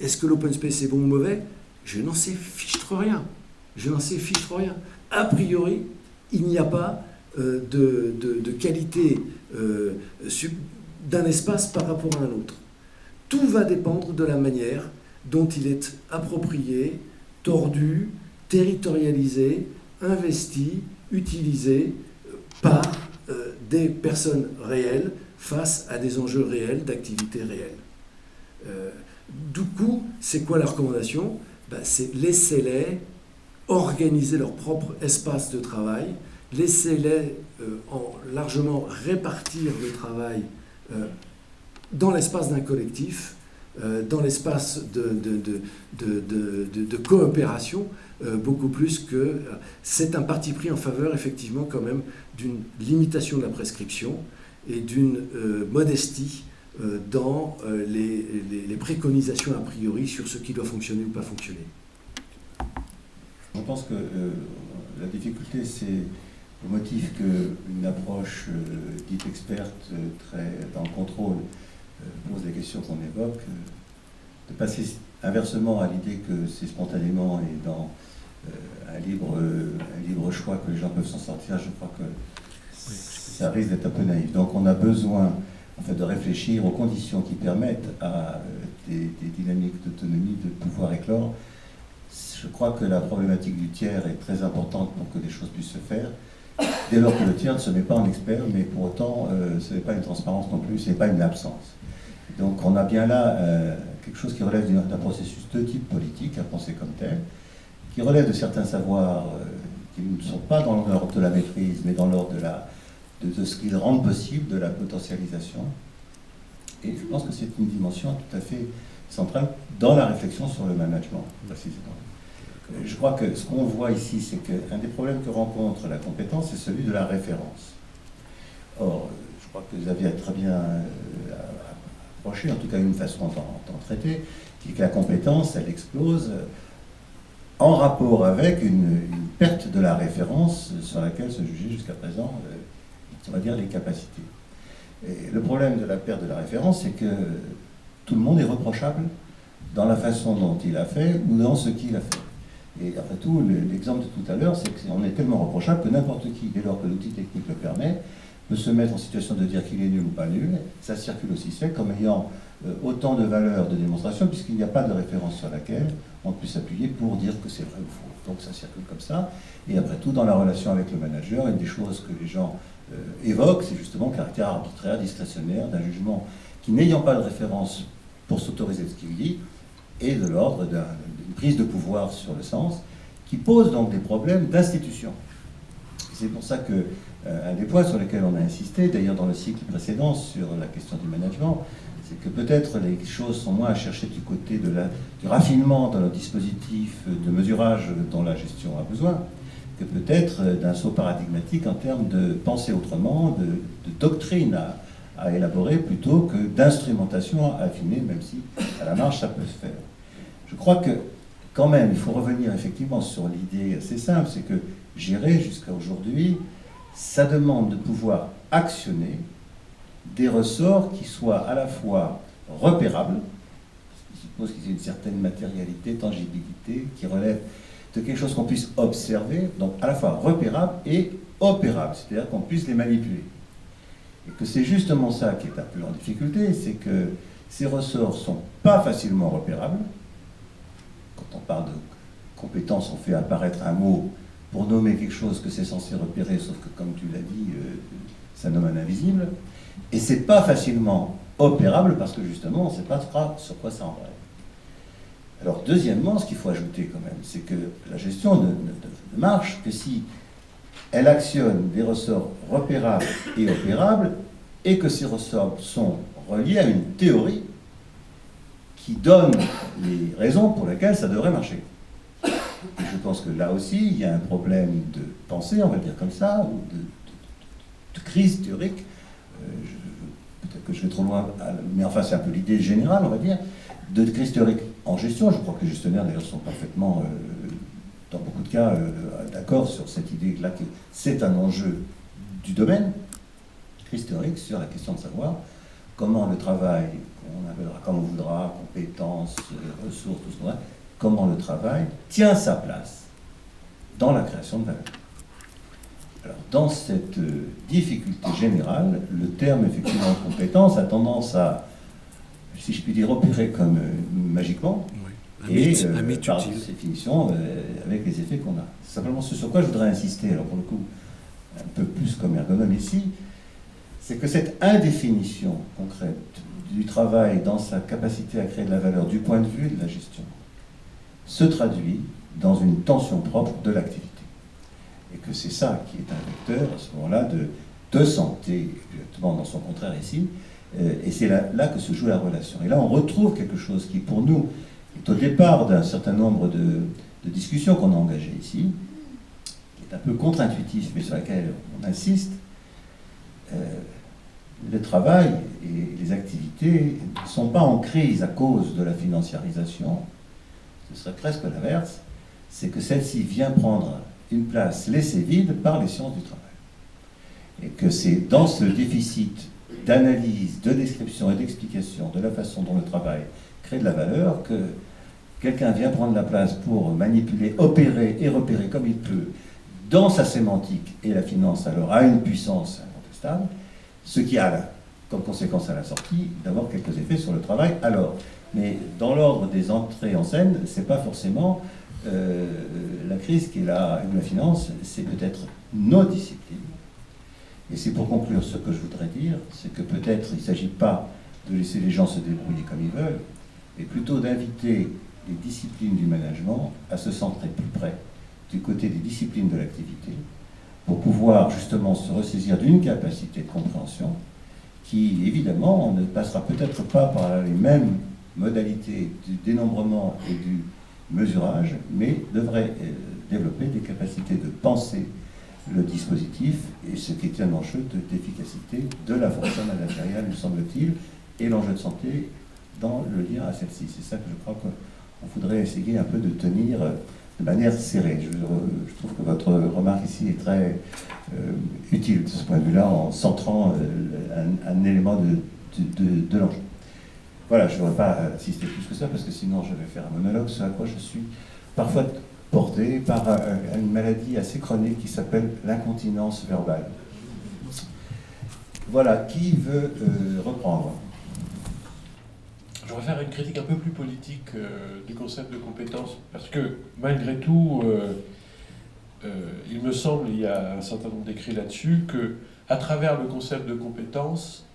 est-ce que l'open space est bon ou mauvais? Je n'en sais fichtre rien. A priori, il n'y a pas de qualité d'un espace par rapport à un autre. Tout va dépendre de la manière dont il est approprié, tordu, territorialisé, investi, utilisé par des personnes réelles face à des enjeux réels, d'activités réelles. Du coup, c'est quoi la recommandation? C'est laissez-les organiser leur propre espace de travail, laissez-les largement répartir le travail dans l'espace d'un collectif, dans l'espace de coopération, beaucoup plus que... C'est un parti pris en faveur, effectivement, quand même, d'une limitation de la prescription et d'une modestie dans les préconisations a priori sur ce qui doit fonctionner ou pas fonctionner. Je pense que la difficulté, c'est au motif qu'une approche dite experte, très dans le contrôle, pose des questions qu'on évoque, de passer inversement à l'idée que c'est spontanément et dans un libre choix que les gens peuvent s'en sortir. Je crois que ça risque d'être un peu naïf. Donc on a besoin en fait de réfléchir aux conditions qui permettent à des dynamiques d'autonomie de pouvoir éclore Je crois que la problématique du tiers est très importante pour que des choses puissent se faire. Dès lors que le tiers ne se met pas en expert, mais pour autant, ce n'est pas une transparence non plus, ce n'est pas une absence. Donc on a bien là quelque chose qui relève d'un processus de type politique, à penser comme tel, qui relève de certains savoirs qui ne sont pas dans l'ordre de la maîtrise, mais dans l'ordre de ce qu'ils rendent possible, de la potentialisation. Et je pense que c'est une dimension tout à fait centrale dans la réflexion sur le management, précisément. Je crois que ce qu'on voit ici, c'est qu'un des problèmes que rencontre la compétence, c'est celui de la référence. Or, je crois que vous aviez très bien approché, en tout cas une façon d'en traiter, qui est que la compétence, elle explose en rapport avec une perte de la référence sur laquelle se jugeaient jusqu'à présent, on va dire, les capacités. Et le problème de la perte de la référence, c'est que tout le monde est reprochable dans la façon dont il a fait ou dans ce qu'il a fait. Et après tout, l'exemple de tout à l'heure, c'est qu'on est tellement reprochable que n'importe qui, dès lors que l'outil technique le permet, peut se mettre en situation de dire qu'il est nul ou pas nul. Ça circule aussi seul comme ayant autant de valeur de démonstration, puisqu'il n'y a pas de référence sur laquelle on peut s'appuyer pour dire que c'est vrai ou faux. Donc ça circule comme ça. Et après tout, dans la relation avec le manager, une des choses que les gens évoquent, c'est justement le caractère arbitraire, discrétionnaire d'un jugement qui, n'ayant pas de référence pour s'autoriser ce qu'il dit, est de l'ordre d'une prise de pouvoir sur le sens, qui pose donc des problèmes d'institution. C'est pour ça que un des points sur lesquels on a insisté, d'ailleurs dans le cycle précédent sur la question du management, c'est que peut-être les choses sont moins à chercher du côté du raffinement dans le dispositif de mesurage dont la gestion a besoin, que peut-être d'un saut paradigmatique en termes de penser autrement, de doctrine à élaborer plutôt que d'instrumentation à affiner, même si à la marge ça peut se faire. Je crois que quand même, il faut revenir effectivement sur l'idée assez simple, c'est que gérer jusqu'à aujourd'hui, ça demande de pouvoir actionner des ressorts qui soient à la fois repérables, ce qui suppose qu'il y ait une certaine matérialité, tangibilité, qui relève de quelque chose qu'on puisse observer, donc à la fois repérable et opérable, c'est-à-dire qu'on puisse les manipuler. Et que c'est justement ça qui est un peu en difficulté, c'est que ces ressorts ne sont pas facilement repérables. Quand on parle de compétences, on fait apparaître un mot pour nommer quelque chose que c'est censé repérer, sauf que, comme tu l'as dit, ça nomme un invisible. Et c'est pas facilement opérable parce que, justement, on ne sait pas sur quoi ça embraye. Alors, deuxièmement, ce qu'il faut ajouter quand même, c'est que la gestion ne marche que si elle actionne des ressorts repérables et opérables, et que ces ressorts sont reliés à une théorie qui donne les raisons pour lesquelles ça devrait marcher. Et je pense que là aussi, il y a un problème de pensée, on va le dire comme ça, ou de crise théorique. Peut-être que je vais trop loin, mais enfin c'est un peu l'idée générale, on va dire, de crise théorique en gestion. Je crois que les gestionnaires d'ailleurs sont parfaitement, dans beaucoup de cas, d'accord sur cette idée-là que c'est un enjeu du domaine, crise théorique sur la question de savoir comment le travail, on appellera comme on voudra, compétences, ressources, tout ce qu'on a, comment le travail tient sa place dans la création de valeur. Alors, dans cette difficulté générale, le terme effectivement compétence a tendance à, si je puis dire, opérer comme magiquement, oui, un mythe par utile. définition, avec les effets qu'on a. C'est simplement ce sur quoi je voudrais insister, alors pour le coup, un peu plus comme ergonome ici, c'est que cette indéfinition concrète du travail dans sa capacité à créer de la valeur du point de vue de la gestion se traduit dans une tension propre de l'activité. Et que c'est ça qui est un vecteur, à ce moment-là, de santé, exactement dans son contraire ici, et c'est là que se joue la relation. Et là, on retrouve quelque chose qui, pour nous, est au départ d'un certain nombre de discussions qu'on a engagées ici, qui est un peu contre-intuitif, mais sur laquelle on insiste. Le travail et les activités ne sont pas en crise à cause de la financiarisation, ce serait presque l'inverse, c'est que celle-ci vient prendre une place laissée vide par les sciences du travail. Et que c'est dans ce déficit d'analyse, de description et d'explication de la façon dont le travail crée de la valeur que quelqu'un vient prendre la place pour manipuler, opérer et repérer comme il peut dans sa sémantique, et la finance alors a une puissance incontestable, ce qui a comme conséquence à la sortie, d'avoir quelques effets sur le travail. Alors, mais dans l'ordre des entrées en scène, c'est pas forcément la crise qui est là, ou la finance, c'est peut-être nos disciplines. Et c'est pour conclure ce que je voudrais dire, c'est que peut-être il ne s'agit pas de laisser les gens se débrouiller comme ils veulent, mais plutôt d'inviter les disciplines du management à se centrer plus près du côté des disciplines de l'activité, pour pouvoir justement se ressaisir d'une capacité de compréhension qui, évidemment, ne passera peut-être pas par les mêmes modalités du dénombrement et du mesurage, mais devrait développer des capacités de penser le dispositif, et ce qui est un enjeu d'efficacité de la fonction managériale, me semble-t-il, et l'enjeu de santé dans le lien à celle-ci. C'est ça que je crois qu'on voudrait essayer un peu de tenir de manière serrée. Je trouve que votre remarque ici est très utile de ce point de vue-là, en centrant un élément de l'enjeu. Voilà, je ne voudrais pas insister plus que ça, parce que sinon je vais faire un monologue, ce à quoi je suis parfois porté par une maladie assez chronique qui s'appelle l'incontinence verbale. Voilà, qui veut reprendre ? Je voudrais faire une critique un peu plus politique du concept de compétence, parce que malgré tout, il me semble, il y a un certain nombre d'écrits là-dessus, qu'à travers le concept de compétence,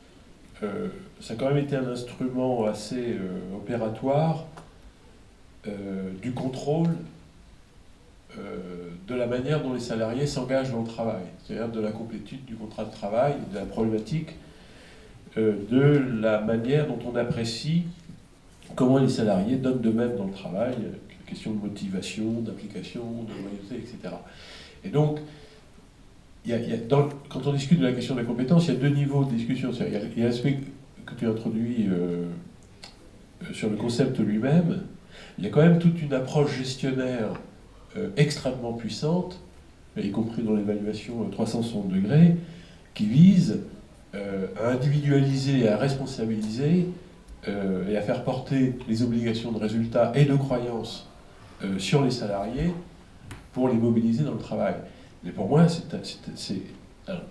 ça a quand même été un instrument assez opératoire du contrôle de la manière dont les salariés s'engagent dans le travail, c'est-à-dire de la complétude du contrat de travail, de la problématique de la manière dont on apprécie comment les salariés donnent d'eux-mêmes dans le travail, question de motivation, d'implication, de loyauté, etc. Et donc, quand on discute de la question de la compétence, il y a deux niveaux de discussion. Il y a l'aspect que tu as introduit sur le concept lui-même. Il y a quand même toute une approche gestionnaire extrêmement puissante, y compris dans l'évaluation 360 degrés, qui vise à individualiser et à responsabiliser et à faire porter les obligations de résultat et de croyance sur les salariés pour les mobiliser dans le travail. Mais pour moi, alors,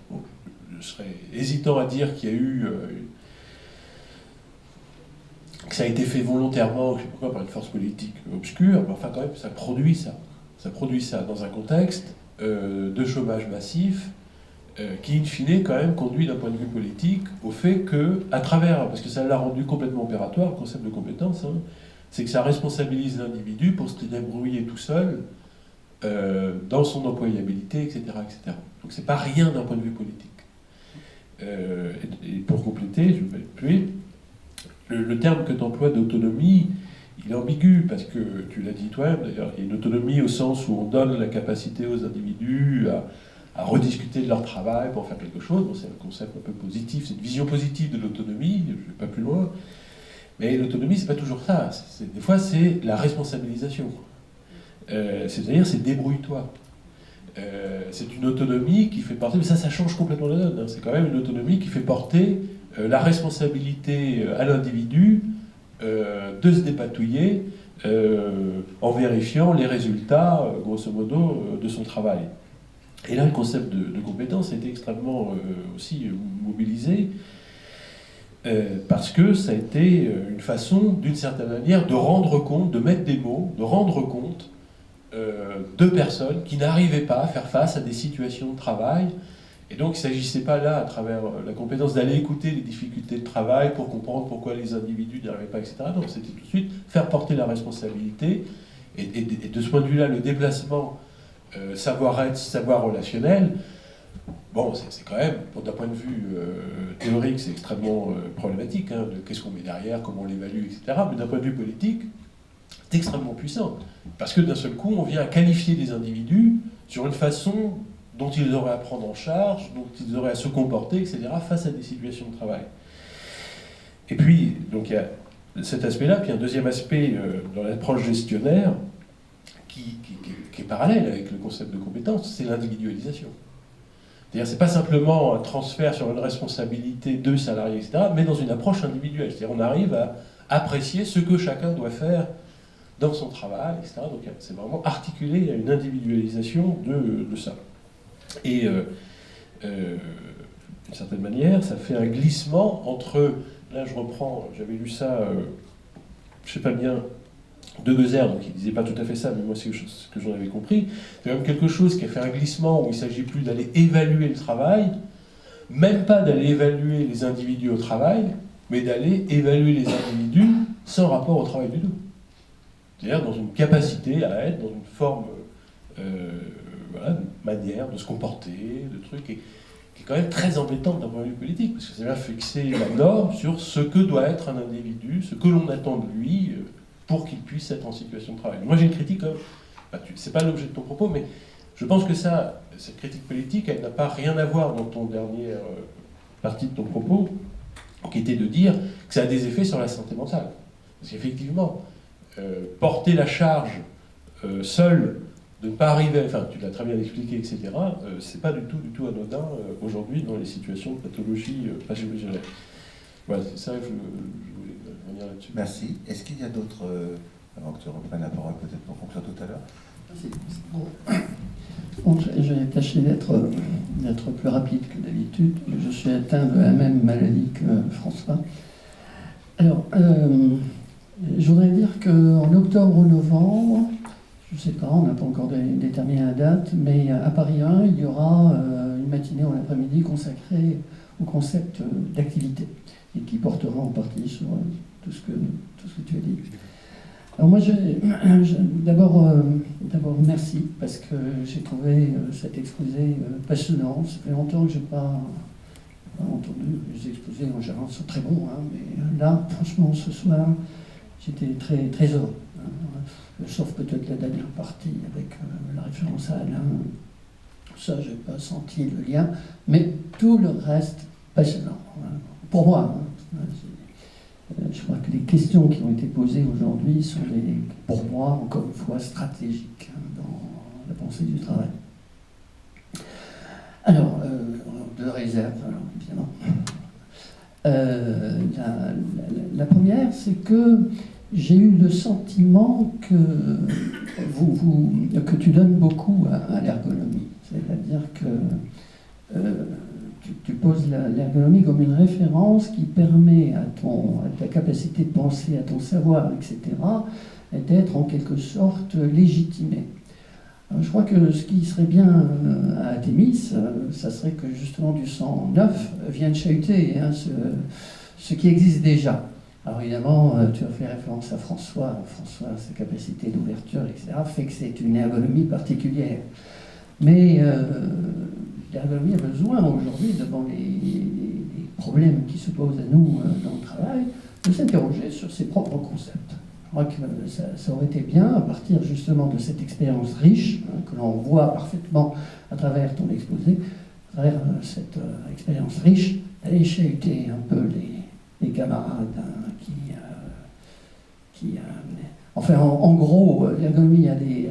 je serais hésitant à dire qu'il y a eu que ça a été fait volontairement, je ne sais pas pourquoi, par une force politique obscure, mais enfin quand même, ça produit ça. Ça produit ça dans un contexte de chômage massif qui, in fine, quand même, conduit d'un point de vue politique au fait que, à travers, parce que ça l'a rendu complètement opératoire, le concept de compétence, c'est que ça responsabilise l'individu pour se débrouiller tout seul dans son employabilité, etc., etc. Donc c'est pas rien d'un point de vue politique. Et pour compléter, je vais appuyer, le terme que tu emploies d'autonomie, il est ambigu, parce que, tu l'as dit toi-même d'ailleurs, il y a une autonomie au sens où on donne la capacité aux individus à rediscuter de leur travail pour faire quelque chose. Bon, c'est un concept un peu positif, c'est une vision positive de l'autonomie, je ne vais pas plus loin. Mais l'autonomie, c'est pas toujours ça. Des fois, c'est la responsabilisation. C'est-à-dire, c'est débrouille-toi. C'est une autonomie qui fait porter, mais ça change complètement la donne. C'est quand même une autonomie qui fait porter la responsabilité à l'individu de se dépatouiller en vérifiant les résultats, grosso modo, de son travail. Et là, le concept de compétence a été extrêmement aussi mobilisé parce que ça a été une façon, d'une certaine manière, de rendre compte, de mettre des mots, de rendre compte de personnes qui n'arrivaient pas à faire face à des situations de travail. Et donc, il ne s'agissait pas là, à travers la compétence, d'aller écouter les difficultés de travail pour comprendre pourquoi les individus n'y arrivaient pas, etc. Donc, c'était tout de suite faire porter la responsabilité. Et de ce point de vue-là, le déplacement savoir-être, savoir relationnel, bon, c'est quand même, d'un point de vue théorique, c'est extrêmement problématique, de qu'est-ce qu'on met derrière, comment on l'évalue, etc. Mais d'un point de vue politique, c'est extrêmement puissant. Parce que d'un seul coup, on vient qualifier des individus sur une façon dont ils auraient à prendre en charge, dont ils auraient à se comporter, etc., face à des situations de travail. Et puis, donc il y a cet aspect-là, puis un deuxième aspect dans l'approche gestionnaire, qui est parallèle avec le concept de compétence, c'est l'individualisation. C'est-à-dire, c'est pas simplement un transfert sur une responsabilité de salariés, etc., mais dans une approche individuelle. C'est-à-dire, on arrive à apprécier ce que chacun doit faire dans son travail, etc. Donc, c'est vraiment articulé à une individualisation de ça. Et d'une certaine manière, ça fait un glissement entre, là je reprends, j'avais lu ça, je sais pas bien, de Geser, donc il ne disait pas tout à fait ça, mais moi c'est ce que j'en avais compris, c'est quand même quelque chose qui a fait un glissement où il ne s'agit plus d'aller évaluer le travail, même pas d'aller évaluer les individus au travail, mais d'aller évaluer les individus sans rapport au travail du tout. C'est-à-dire dans une capacité à être dans une forme, voilà, de manière de se comporter, de trucs, et qui est quand même très embêtante d'un point de vue politique, parce que ça vient fixer la norme sur ce que doit être un individu, ce que l'on attend de lui pour qu'il puisse être en situation de travail. Moi j'ai une critique, c'est pas l'objet de ton propos, mais je pense que cette critique politique, elle n'a pas rien à voir dans ton dernière partie de ton propos, qui était de dire que ça a des effets sur la santé mentale. Parce qu'effectivement, porter la charge seul, de ne pas arriver, enfin tu l'as très bien expliqué, etc., c'est pas du tout anodin aujourd'hui dans les situations de pathologie pathogène. Voilà, c'est ça que je voulais revenir là-dessus. Merci. Est-ce qu'il y a d'autres, avant que tu reprennes la parole peut-être pour conclure tout à l'heure? Merci. Bon, je vais tâcher d'être plus rapide que d'habitude. Je suis atteint de la même maladie que François. Alors, je voudrais dire qu'en octobre ou novembre, je ne sais pas, on n'a pas encore déterminé la date, mais à Paris 1, il y aura une matinée en après-midi consacrée au concept d'activité et qui portera en partie sur tout ce que tu as dit. Alors moi, d'abord merci, parce que j'ai trouvé cet exposé passionnant. Ça fait longtemps que je n'ai pas entendu les exposés, en général, sont très bons, hein, mais là, franchement, ce soir, j'étais très, très heureux. Hein, sauf peut-être la dernière partie avec la référence à Alain. Ça, je n'ai pas senti le lien, mais tout le reste, passionnant. Hein, pour moi, hein, je crois que les questions qui ont été posées aujourd'hui sont, pour moi, encore une fois, stratégiques hein, dans la pensée du travail. Alors, deux réserves, évidemment. La première, c'est que j'ai eu le sentiment que tu donnes beaucoup à l'ergonomie. C'est-à-dire que tu poses l'ergonomie comme une référence qui permet à ta capacité de penser, à ton savoir, etc., d'être en quelque sorte légitimé. Je crois que ce qui serait bien à Athémis, ça serait que justement du sang neuf vienne chahuter hein, ce qui existe déjà. Alors évidemment, tu as fait référence à François. François, sa capacité d'ouverture, etc., fait que c'est une ergonomie particulière. Mais l'ergonomie a besoin aujourd'hui, devant les problèmes qui se posent à nous dans le travail, de s'interroger sur ses propres concepts. Je crois que ça aurait été bien, à partir justement de cette expérience riche, hein, que l'on voit parfaitement à travers ton exposé, à travers cette expérience riche, d'aller chahuter un peu les camarades hein, enfin, en gros, l'ergonomie a des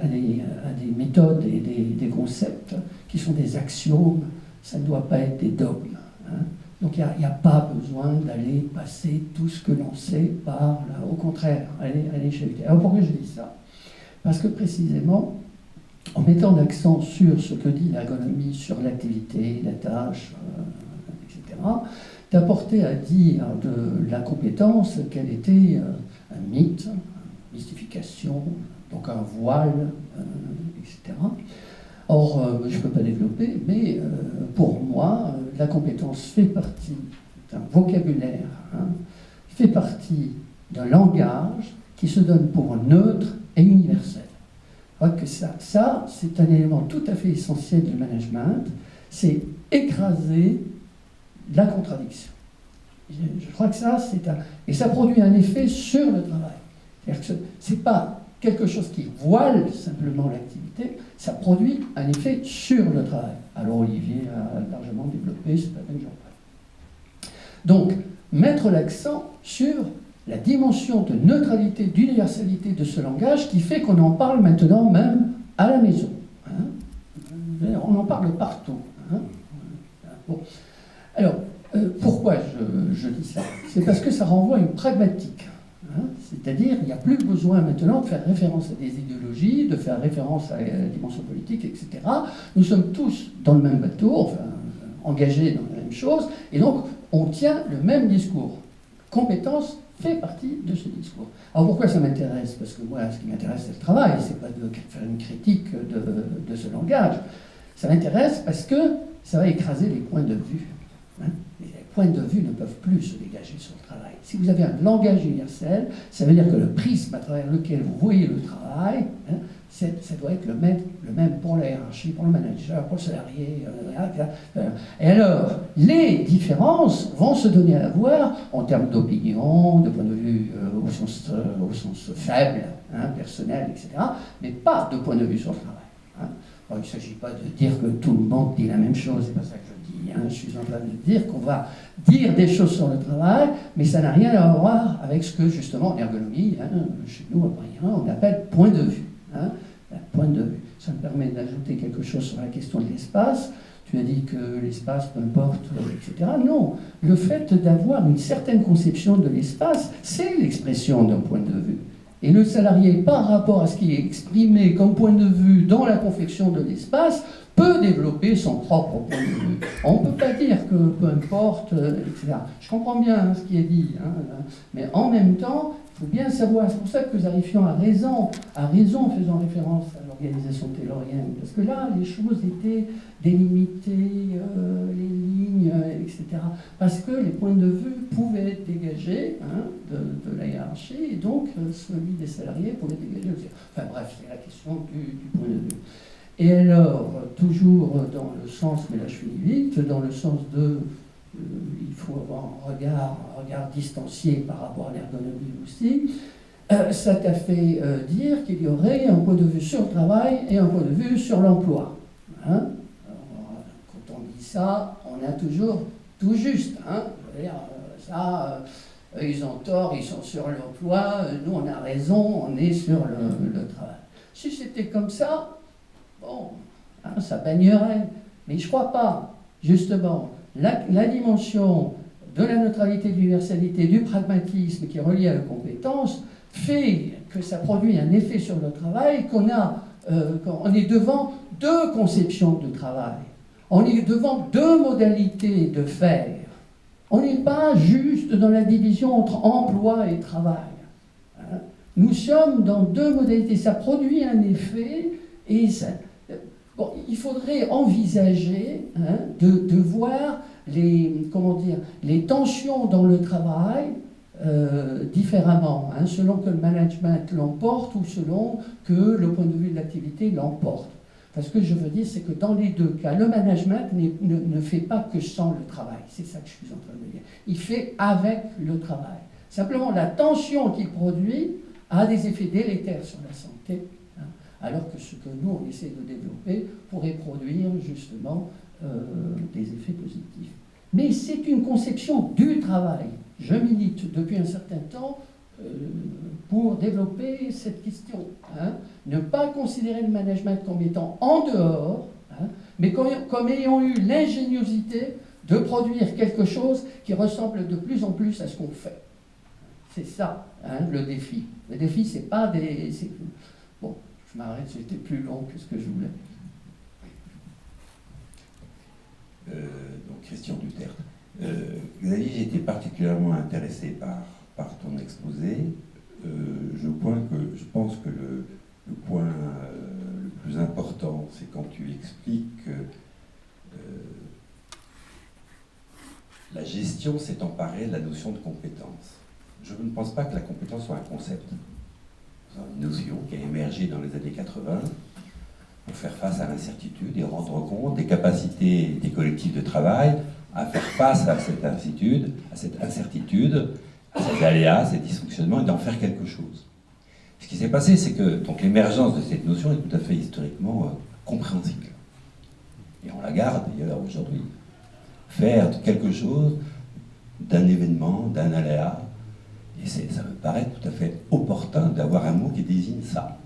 méthodes et des concepts qui sont des axiomes, ça ne doit pas être des dogmes. Hein. Donc il n'y a pas besoin d'aller passer tout ce que l'on sait par là. Au contraire, aller chahuter. Alors pourquoi je dis ça? Parce que précisément, en mettant l'accent sur ce que dit l'ergonomie, sur l'activité, la tâche, etc., t'apporter à dire de la compétence qu'elle était un mythe, une mystification, donc un voile, etc. Or, je ne peux pas développer, mais pour moi, la compétence fait partie d'un vocabulaire, hein, fait partie d'un langage qui se donne pour neutre et universel. Je crois que ça c'est un élément tout à fait essentiel du management, c'est écraser la contradiction. Je crois que ça, et ça produit un effet sur le travail. C'est-à-dire que ce n'est pas quelque chose qui voile simplement l'activité, ça produit un effet sur le travail. Alors Olivier a largement développé, c'est pas la peine que j'en parle. Donc, mettre l'accent sur la dimension de neutralité, d'universalité de ce langage qui fait qu'on en parle maintenant même à la maison. Hein. On en parle partout. Hein. Bon. Alors, pourquoi je dis ça? C'est parce que ça renvoie à une pragmatique. Hein, c'est-à-dire, il n'y a plus besoin maintenant de faire référence à des idéologies, de faire référence à la dimension politique, etc. Nous sommes tous dans le même bateau, enfin, engagés dans la même chose, et donc on tient le même discours. Compétence fait partie de ce discours. Alors pourquoi ça m'intéresse? Parce que moi, ce qui m'intéresse, c'est le travail, c'est pas de faire une critique de ce langage. Ça m'intéresse parce que ça va écraser les points de vue. Hein. Les points de vue ne peuvent plus se dégager sur le travail. Si vous avez un langage universel, ça veut dire que le prisme à travers lequel vous voyez le travail, hein, ça doit être le même pour la hiérarchie, pour le manager, pour le salarié. Et alors, les différences vont se donner à voir en termes d'opinion, de point de vue au sens faible, hein, personnel, etc., mais pas de point de vue sur le travail. Hein. Alors, il ne s'agit pas de dire que tout le monde dit la même chose, c'est pas ça que je dis. Hein. Je suis en train de dire qu'on va dire des choses sur le travail, mais ça n'a rien à voir avec ce que, justement, en ergonomie, hein, chez nous, à Paris, on appelle point de vue. Hein, point de vue. Ça me permet d'ajouter quelque chose sur la question de l'espace. Tu as dit que l'espace, peu importe, etc. Non, le fait d'avoir une certaine conception de l'espace, c'est l'expression d'un point de vue. Et le salarié, par rapport à ce qui est exprimé comme point de vue dans la confection de l'espace, peut développer son propre point de vue. On ne peut pas dire que peu importe, etc. Je comprends bien ce qui est dit, hein, mais en même temps, il faut bien savoir, c'est pour ça que Zarifian a raison en faisant référence à l'organisation taylorienne, parce que là, les choses étaient délimitées, les lignes, etc. Parce que les points de vue pouvaient être dégagés, hein, de la hiérarchie, et donc celui des salariés pouvait dégager aussi. Enfin bref, c'est la question du point de vue. Et alors, toujours dans le sens, mais là je finis vite, dans le sens de il faut avoir un regard distancié par rapport à l'ergonomie aussi, ça t'a fait dire qu'il y aurait un point de vue sur le travail et un point de vue sur l'emploi. Hein? Alors, quand on dit ça, on a toujours tout juste. Hein? Je veux dire, ça, ils ont tort, ils sont sur l'emploi, nous on a raison, on est sur le travail. Si c'était comme ça, bon, hein, ça baignerait. Mais je ne crois pas, justement. La dimension de la neutralité, de l'universalité, du pragmatisme qui est relié à la compétence fait que ça produit un effet sur le travail qu'on est devant deux conceptions de travail. On est devant deux modalités de faire. On n'est pas juste dans la division entre emploi et travail. Hein. Nous sommes dans deux modalités. Ça produit un effet et ça... Bon, il faudrait envisager, hein, de voir les tensions dans le travail différemment, hein, selon que le management l'emporte ou selon que le point de vue de l'activité l'emporte. Parce que je veux dire, c'est que dans les deux cas, le management ne fait pas que sans le travail. C'est ça que je suis en train de dire. Il fait avec le travail. Simplement, la tension qu'il produit a des effets délétères sur la santé, hein, alors que ce que nous, on essaie de développer pourrait produire justement des effets positifs. Mais c'est une conception du travail. Je milite depuis un certain temps pour développer cette question. Hein. Ne pas considérer le management comme étant en dehors, hein, mais comme ayant eu l'ingéniosité de produire quelque chose qui ressemble de plus en plus à ce qu'on fait. C'est ça, hein, le défi. Le défi, c'est pas des... Bon, je m'arrête, c'était plus long que ce que je voulais. Donc, Christian Duterte. Xavier, j'étais particulièrement intéressé par ton exposé. Je pense que le point le plus important, c'est quand tu expliques que la gestion s'est emparée de la notion de compétence. Je ne pense pas que la compétence soit un concept. C'est une notion qui a émergé dans les années 80 pour faire face à l'incertitude et rendre compte des capacités des collectifs de travail à faire face à cette incertitude, à ces aléas, à ces dysfonctionnements, et d'en faire quelque chose. Ce qui s'est passé, c'est que donc, l'émergence de cette notion est tout à fait historiquement compréhensible. Et on la garde d'ailleurs aujourd'hui. Faire quelque chose d'un événement, d'un aléa, et ça me paraît tout à fait opportun d'avoir un mot qui désigne ça.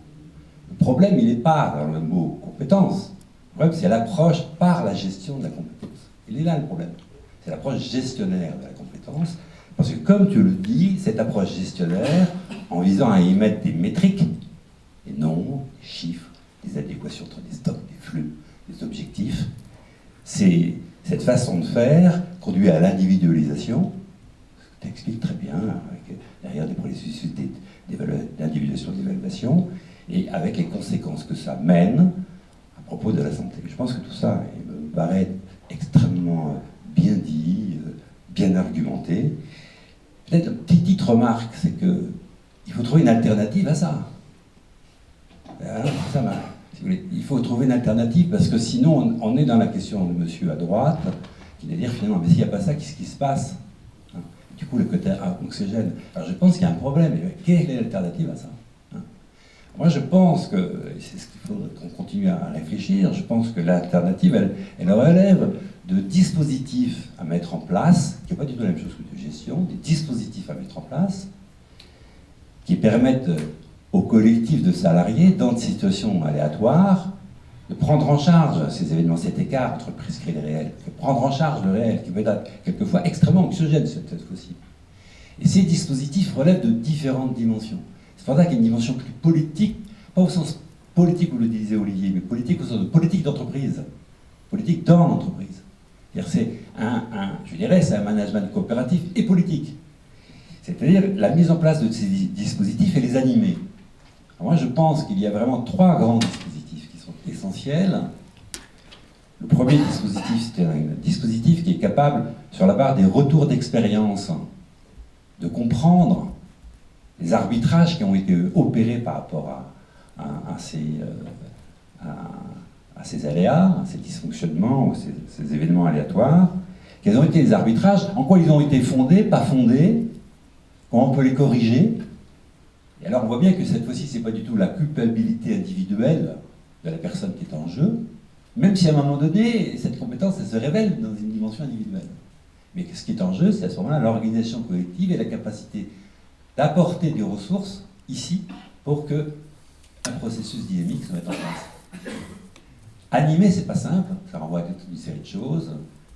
Le problème, il n'est pas dans le mot compétence. Le problème, c'est l'approche par la gestion de la compétence. Il est là le problème. C'est l'approche gestionnaire de la compétence. Parce que, comme tu le dis, cette approche gestionnaire, en visant à y mettre des métriques, des nombres, des chiffres, des adéquations entre des stocks, des flux, des objectifs, c'est cette façon de faire conduit à l'individualisation, ce que tu expliques très bien, avec derrière des processus d'individualisation, d'évaluation, et avec les conséquences que ça mène à propos de la santé. Je pense que tout ça me paraît extrêmement bien dit, bien argumenté. Peut-être une petite remarque, c'est qu'il faut trouver une alternative à ça. Alors, ça va. Si vous voulez, il faut trouver une alternative parce que sinon on est dans la question de monsieur à droite qui va dire finalement mais s'il n'y a pas ça, qu'est-ce qui se passe, hein? Du coup le côté anxiogène. Alors je pense qu'il y a un problème. Quelle est l'alternative à ça, hein? Moi je pense que, c'est ce qu'il faut qu'on continue à réfléchir, je pense que l'alternative elle relève de dispositifs à mettre en place, qui n'est pas du tout la même chose que de gestion, des dispositifs à mettre en place qui permettent au collectif de salariés dans des situations aléatoires de prendre en charge ces événements, cet écart entre le prescrit et le réel, de prendre en charge le réel, qui peut être quelquefois extrêmement anxiogène cette fois-ci. Et ces dispositifs relèvent de différentes dimensions. C'est pour ça qu'il y a une dimension plus politique, pas au sens politique où le disait Olivier, mais politique au sens de politique d'entreprise, politique dans l'entreprise. C'est c'est un management coopératif et politique. C'est-à-dire la mise en place de ces dispositifs et les animer. Alors moi, je pense qu'il y a vraiment 3 grands dispositifs qui sont essentiels. Le premier dispositif, c'est un dispositif qui est capable, sur la base des retours d'expérience, de comprendre les arbitrages qui ont été opérés par rapport à ces aléas, à ces dysfonctionnements, ces événements aléatoires. Quels ont été les arbitrages, en quoi ils ont été fondés, pas fondés, comment on peut les corriger. Et alors on voit bien que cette fois-ci, ce n'est pas du tout la culpabilité individuelle de la personne qui est en jeu, même si à un moment donné, cette compétence, elle se révèle dans une dimension individuelle. Mais ce qui est en jeu, c'est à ce moment-là l'organisation collective et la capacité d'apporter des ressources ici pour qu'un processus dynamique se mette en place. Animer, c'est pas simple, ça renvoie à toute une série de choses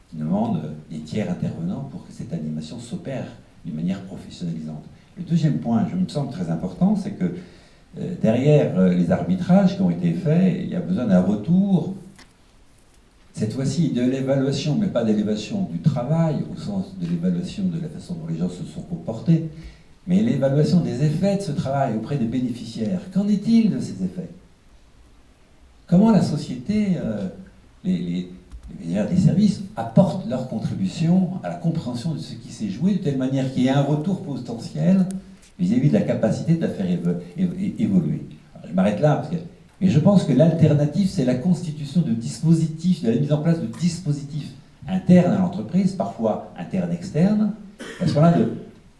qui demandent des tiers intervenants pour que cette animation s'opère d'une manière professionnalisante. Le deuxième point, je me semble très important, c'est que derrière les arbitrages qui ont été faits, il y a besoin d'un retour, cette fois-ci de l'évaluation, mais pas d'élévation du travail, au sens de l'évaluation de la façon dont les gens se sont comportés, mais l'évaluation des effets de ce travail auprès des bénéficiaires. Qu'en est-il de ces effets? Comment la société, les services apportent leur contribution à la compréhension de ce qui s'est joué, de telle manière qu'il y ait un retour potentiel vis-à-vis de la capacité de la faire évoluer. Alors, je m'arrête là, mais je pense que l'alternative, c'est la constitution de dispositifs, de la mise en place de dispositifs internes à l'entreprise, parfois internes-externes, parce qu'on a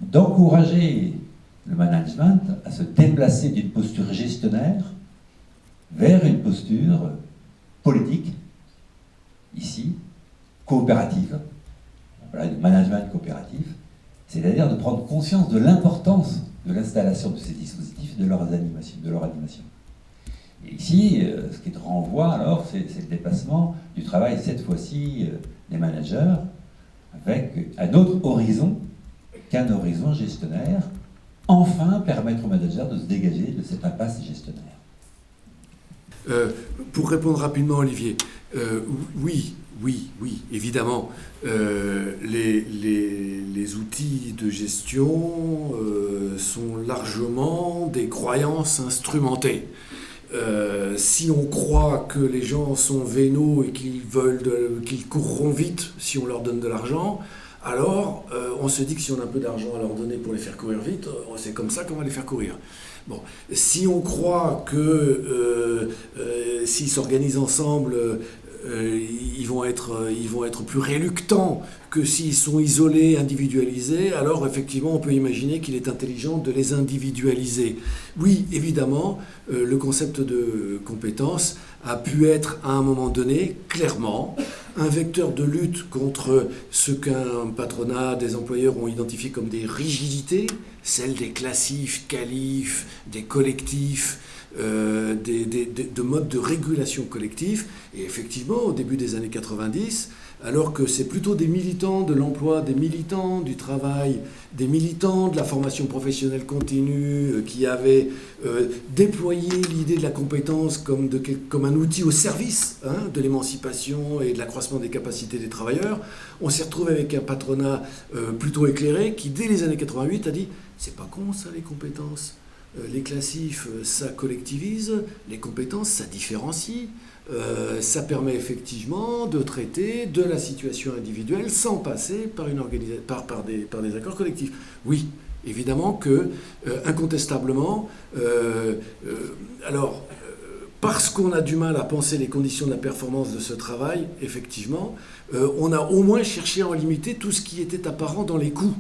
d'encourager le management à se déplacer d'une posture gestionnaire vers une posture politique, ici, coopérative, voilà, du management coopératif, c'est-à-dire de prendre conscience de l'importance de l'installation de ces dispositifs et de leur animation. Et ici, ce qui renvoie alors, c'est le déplacement du travail, cette fois-ci, des managers, avec un autre horizon qu'un horizon gestionnaire, enfin permettre aux managers de se dégager de cette impasse gestionnaire. Pour répondre rapidement, Olivier, oui, évidemment, les outils de gestion sont largement des croyances instrumentées. Si on croit que les gens sont vénaux et qu'ils courront vite si on leur donne de l'argent, alors on se dit que si on a un peu d'argent à leur donner pour les faire courir vite, c'est comme ça qu'on va les faire courir. Bon, si on croit que s'ils s'organisent ensemble, ils vont être plus réluctants que s'ils sont isolés, individualisés, alors effectivement on peut imaginer qu'il est intelligent de les individualiser. Oui, évidemment, le concept de compétence a pu être à un moment donné, clairement, un vecteur de lutte contre ce qu'un patronat, des employeurs ont identifié comme des rigidités, celles des classifs, qualifs, des collectifs, de modes de régulation collective. Et effectivement, au début des années 90, alors que c'est plutôt des militants de l'emploi, des militants du travail, des militants de la formation professionnelle continue qui avaient déployé l'idée de la compétence comme un outil au service de l'émancipation et de l'accroissement des capacités des travailleurs. On s'est retrouvé avec un patronat plutôt éclairé qui, dès les années 88, a dit « c'est pas con ça les compétences ». Les classifs, ça collectivise, les compétences, ça différencie, ça permet effectivement de traiter de la situation individuelle sans passer par, par des accords collectifs. Oui, évidemment que, incontestablement, parce qu'on a du mal à penser les conditions de la performance de ce travail, effectivement, on a au moins cherché à en limiter tout ce qui était apparent dans les coûts,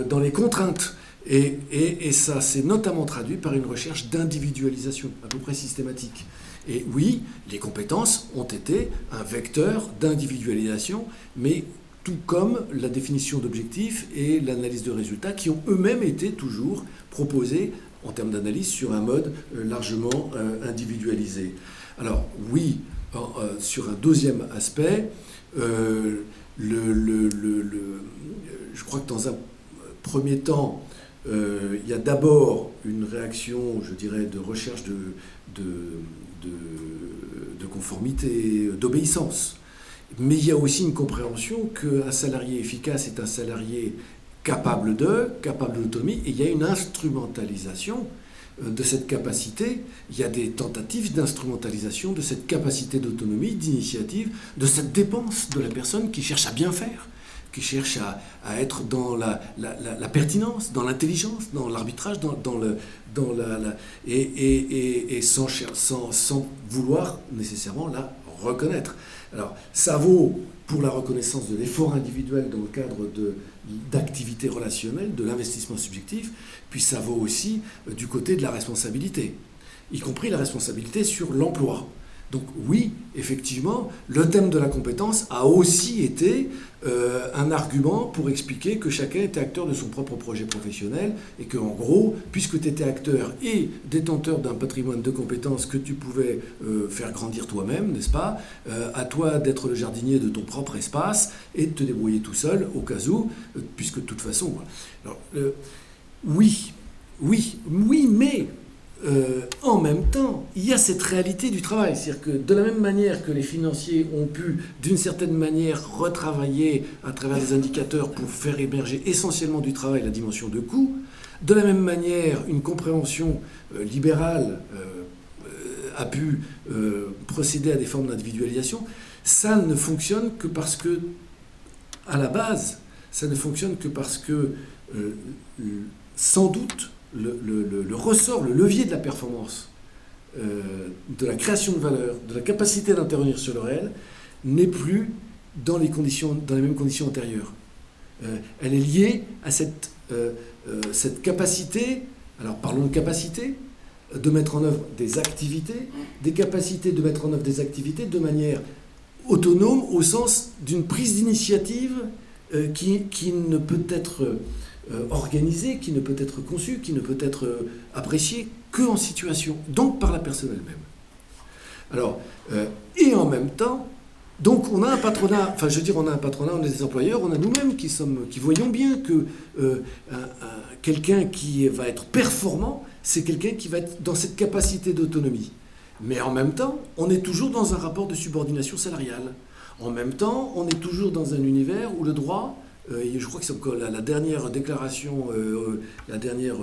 dans les contraintes. Et ça s'est notamment traduit par une recherche d'individualisation à peu près systématique. Et oui, les compétences ont été un vecteur d'individualisation, mais tout comme la définition d'objectifs et l'analyse de résultats qui ont eux-mêmes été toujours proposés en termes d'analyse sur un mode largement individualisé. Alors oui, sur un deuxième aspect, je crois que dans un premier temps, il y a d'abord une réaction, je dirais, de recherche de conformité, d'obéissance. Mais il y a aussi une compréhension qu'un salarié efficace est un salarié capable d'autonomie, et il y a une instrumentalisation de cette capacité. Il y a des tentatives d'instrumentalisation de cette capacité d'autonomie, d'initiative, de cette dépense de la personne qui cherche à bien faire, qui cherche à être dans la pertinence, dans l'intelligence, dans l'arbitrage, et sans vouloir nécessairement la reconnaître. Alors, ça vaut pour la reconnaissance de l'effort individuel dans le cadre d'activités relationnelles, de l'investissement subjectif, puis ça vaut aussi du côté de la responsabilité, y compris la responsabilité sur l'emploi. Donc oui, effectivement, le thème de la compétence a aussi été un argument pour expliquer que chacun était acteur de son propre projet professionnel et que, en gros, puisque tu étais acteur et détenteur d'un patrimoine de compétences que tu pouvais faire grandir toi-même, n'est-ce pas, à toi d'être le jardinier de ton propre espace et de te débrouiller tout seul au cas où, puisque de toute façon... Alors, oui, mais... en même temps, il y a cette réalité du travail. C'est-à-dire que de la même manière que les financiers ont pu, d'une certaine manière, retravailler à travers des indicateurs pour faire émerger essentiellement du travail la dimension de coût, de la même manière, une compréhension libérale a pu procéder à des formes d'individualisation. Ça ne fonctionne que parce que, à la base, ça ne fonctionne que parce que, sans doute, le ressort, le levier de la performance, de la création de valeur, de la capacité d'intervenir sur le réel, n'est plus dans les mêmes conditions antérieures. Elle est liée à cette capacité, alors parlons de capacité, de mettre en œuvre des activités, des capacités de mettre en œuvre des activités de manière autonome au sens d'une prise d'initiative qui ne peut être organisée, qui ne peut être conçue, qui ne peut être appréciée qu'en situation, donc par la personne elle-même. Alors, et en même temps, donc on a un patronat, on est des employeurs, on a nous-mêmes qui voyons bien que quelqu'un qui va être performant, c'est quelqu'un qui va être dans cette capacité d'autonomie. Mais en même temps, on est toujours dans un rapport de subordination salariale. En même temps, on est toujours dans un univers où le droit... je crois que c'est la dernière déclaration, la dernière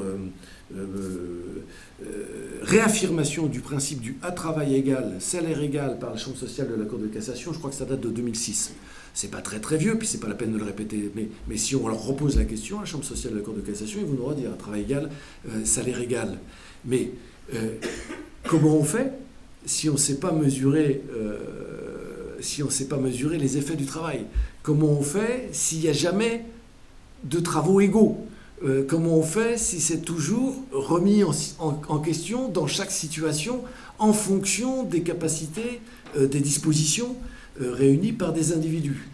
réaffirmation du principe du à travail égal, salaire égal par la Chambre sociale de la Cour de cassation, je crois que ça date de 2006. C'est pas très très vieux, puis c'est pas la peine de le répéter, mais si on leur repose la question à la Chambre sociale de la Cour de cassation, ils vont nous redire à travail égal, salaire égal. Mais comment on fait si on ne sait pas mesurer les effets du travail? Comment on fait s'il n'y a jamais de travaux égaux? Comment on fait si c'est toujours remis en question dans chaque situation en fonction des capacités, des dispositions réunies par des individus?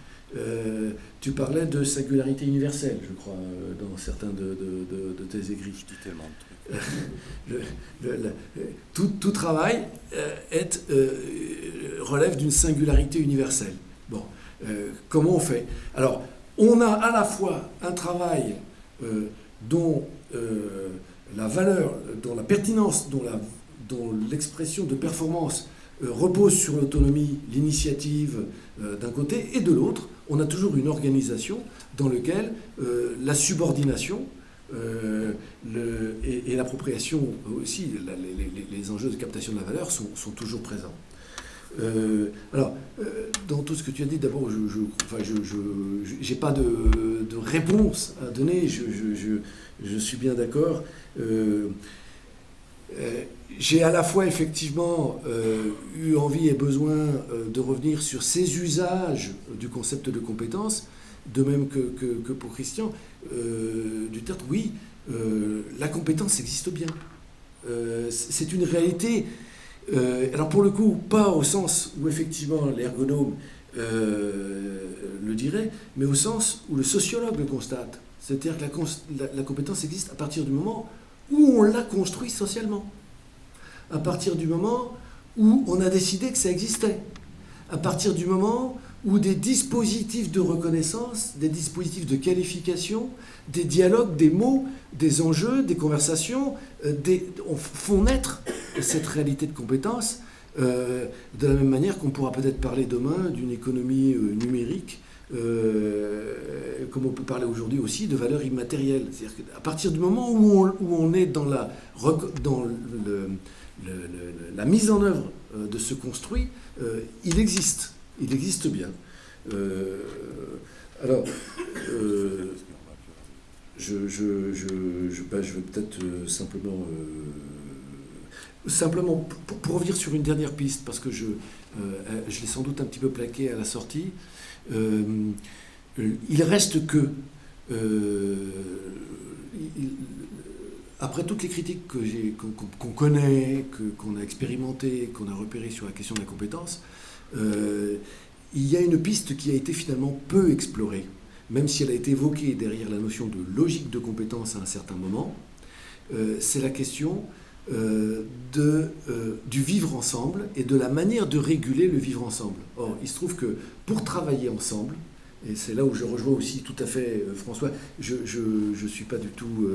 Tu parlais de singularité universelle, je crois, dans certains de tes écrits. Je dis tellement de trucs. Tout travail relève d'une singularité universelle. Bon. Comment on fait? Alors, on a à la fois un travail dont la valeur, dont la pertinence, dont l'expression de performance repose sur l'autonomie, l'initiative d'un côté, et de l'autre, on a toujours une organisation dans laquelle la subordination et l'appropriation aussi, les enjeux de captation de la valeur sont toujours présents. Alors, dans tout ce que tu as dit, d'abord, je n'ai pas de réponse à donner, je suis bien d'accord. J'ai à la fois effectivement eu envie et besoin de revenir sur ces usages du concept de compétence, de même que pour Christian Duterte. Oui, la compétence existe bien. C'est une réalité. Alors pour le coup, pas au sens où effectivement l'ergonome le dirait, mais au sens où le sociologue le constate. C'est-à-dire que la compétence existe à partir du moment où on l'a construit socialement, à partir du moment où on a décidé que ça existait, à partir du moment où des dispositifs de reconnaissance, des dispositifs de qualification, des dialogues, des mots, des enjeux, des conversations font naître cette réalité de compétence, de la même manière qu'on pourra peut-être parler demain d'une économie numérique, comme on peut parler aujourd'hui aussi de valeurs immatérielles. C'est-à-dire qu'à partir du moment où on est dans la mise en œuvre de ce construit, il existe bien. Alors, je vais peut-être simplement pour revenir sur une dernière piste, parce que je l'ai sans doute un petit peu plaqué à la sortie. Il reste que, après toutes les critiques qu'on connaît, qu'on a expérimentées, qu'on a repérées sur la question de la compétence, il y a une piste qui a été finalement peu explorée, même si elle a été évoquée derrière la notion de logique de compétence à un certain moment. C'est la question du vivre ensemble et de la manière de réguler le vivre ensemble. Or, il se trouve que pour travailler ensemble, et c'est là où je rejoins aussi tout à fait François, je ne suis pas du tout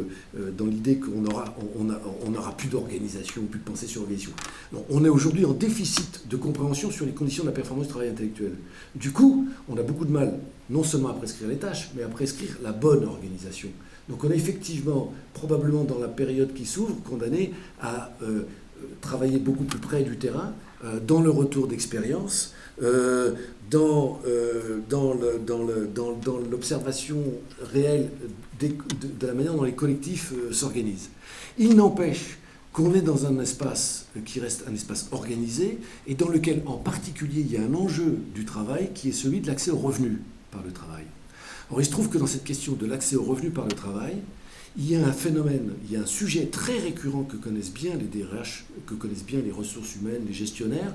dans l'idée qu'on n'aura plus d'organisation, plus de pensée sur l'organisation. Non, on est aujourd'hui en déficit de compréhension sur les conditions de la performance du travail intellectuel. Du coup, on a beaucoup de mal, non seulement à prescrire les tâches, mais à prescrire la bonne organisation. Donc on est effectivement, probablement dans la période qui s'ouvre, condamné à travailler beaucoup plus près du terrain, dans le retour d'expérience, dans l'observation réelle de la manière dont les collectifs s'organisent. Il n'empêche qu'on est dans un espace qui reste un espace organisé et dans lequel en particulier il y a un enjeu du travail qui est celui de l'accès aux revenus par le travail. Or, il se trouve que dans cette question de l'accès aux revenus par le travail, il y a un phénomène, il y a un sujet très récurrent que connaissent bien les DRH, que connaissent bien les ressources humaines, les gestionnaires,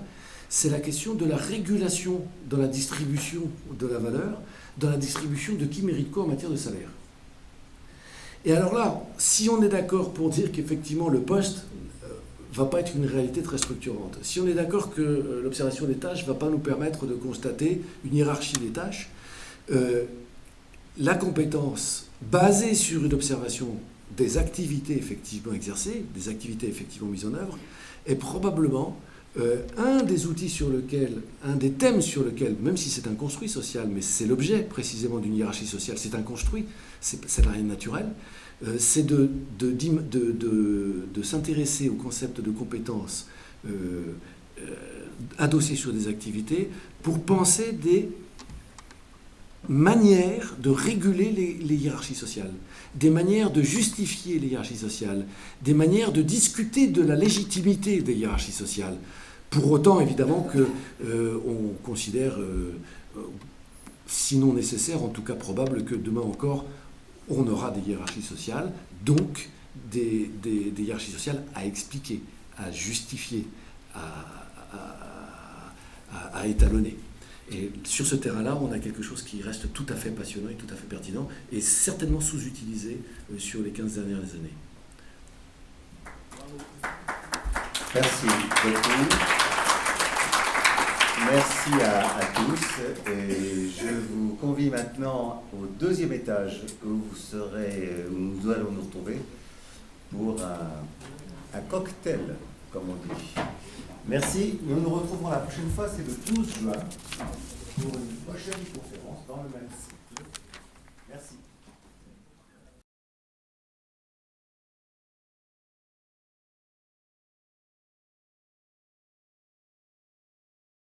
c'est la question de la régulation dans la distribution de la valeur, dans la distribution de qui mérite quoi en matière de salaire. Et alors là, si on est d'accord pour dire qu'effectivement le poste va pas être une réalité très structurante, si on est d'accord que l'observation des tâches va pas nous permettre de constater une hiérarchie des tâches, la compétence basée sur une observation des activités effectivement exercées, des activités effectivement mises en œuvre, est probablement un des outils sur lequel, un des thèmes sur lequel, même si c'est un construit social, mais c'est l'objet précisément d'une hiérarchie sociale, c'est un construit, ça n'a rien de naturel, c'est de s'intéresser au concept de compétences adossées sur des activités pour penser des manières de réguler les hiérarchies sociales, des manières de justifier les hiérarchies sociales, des manières de discuter de la légitimité des hiérarchies sociales. Pour autant, évidemment, qu'on considère, sinon nécessaire, en tout cas probable, que demain encore, on aura des hiérarchies sociales, donc des hiérarchies sociales à expliquer, à justifier, à étalonner. Et sur ce terrain-là, on a quelque chose qui reste tout à fait passionnant et tout à fait pertinent, et certainement sous-utilisé sur les 15 dernières années. Merci beaucoup. Merci à tous. Et je vous convie maintenant au deuxième étage où nous allons nous retrouver pour un cocktail, comme on dit. Merci. Nous nous retrouverons la prochaine fois, c'est le 12 juin, pour une prochaine conférence dans le même site. Merci.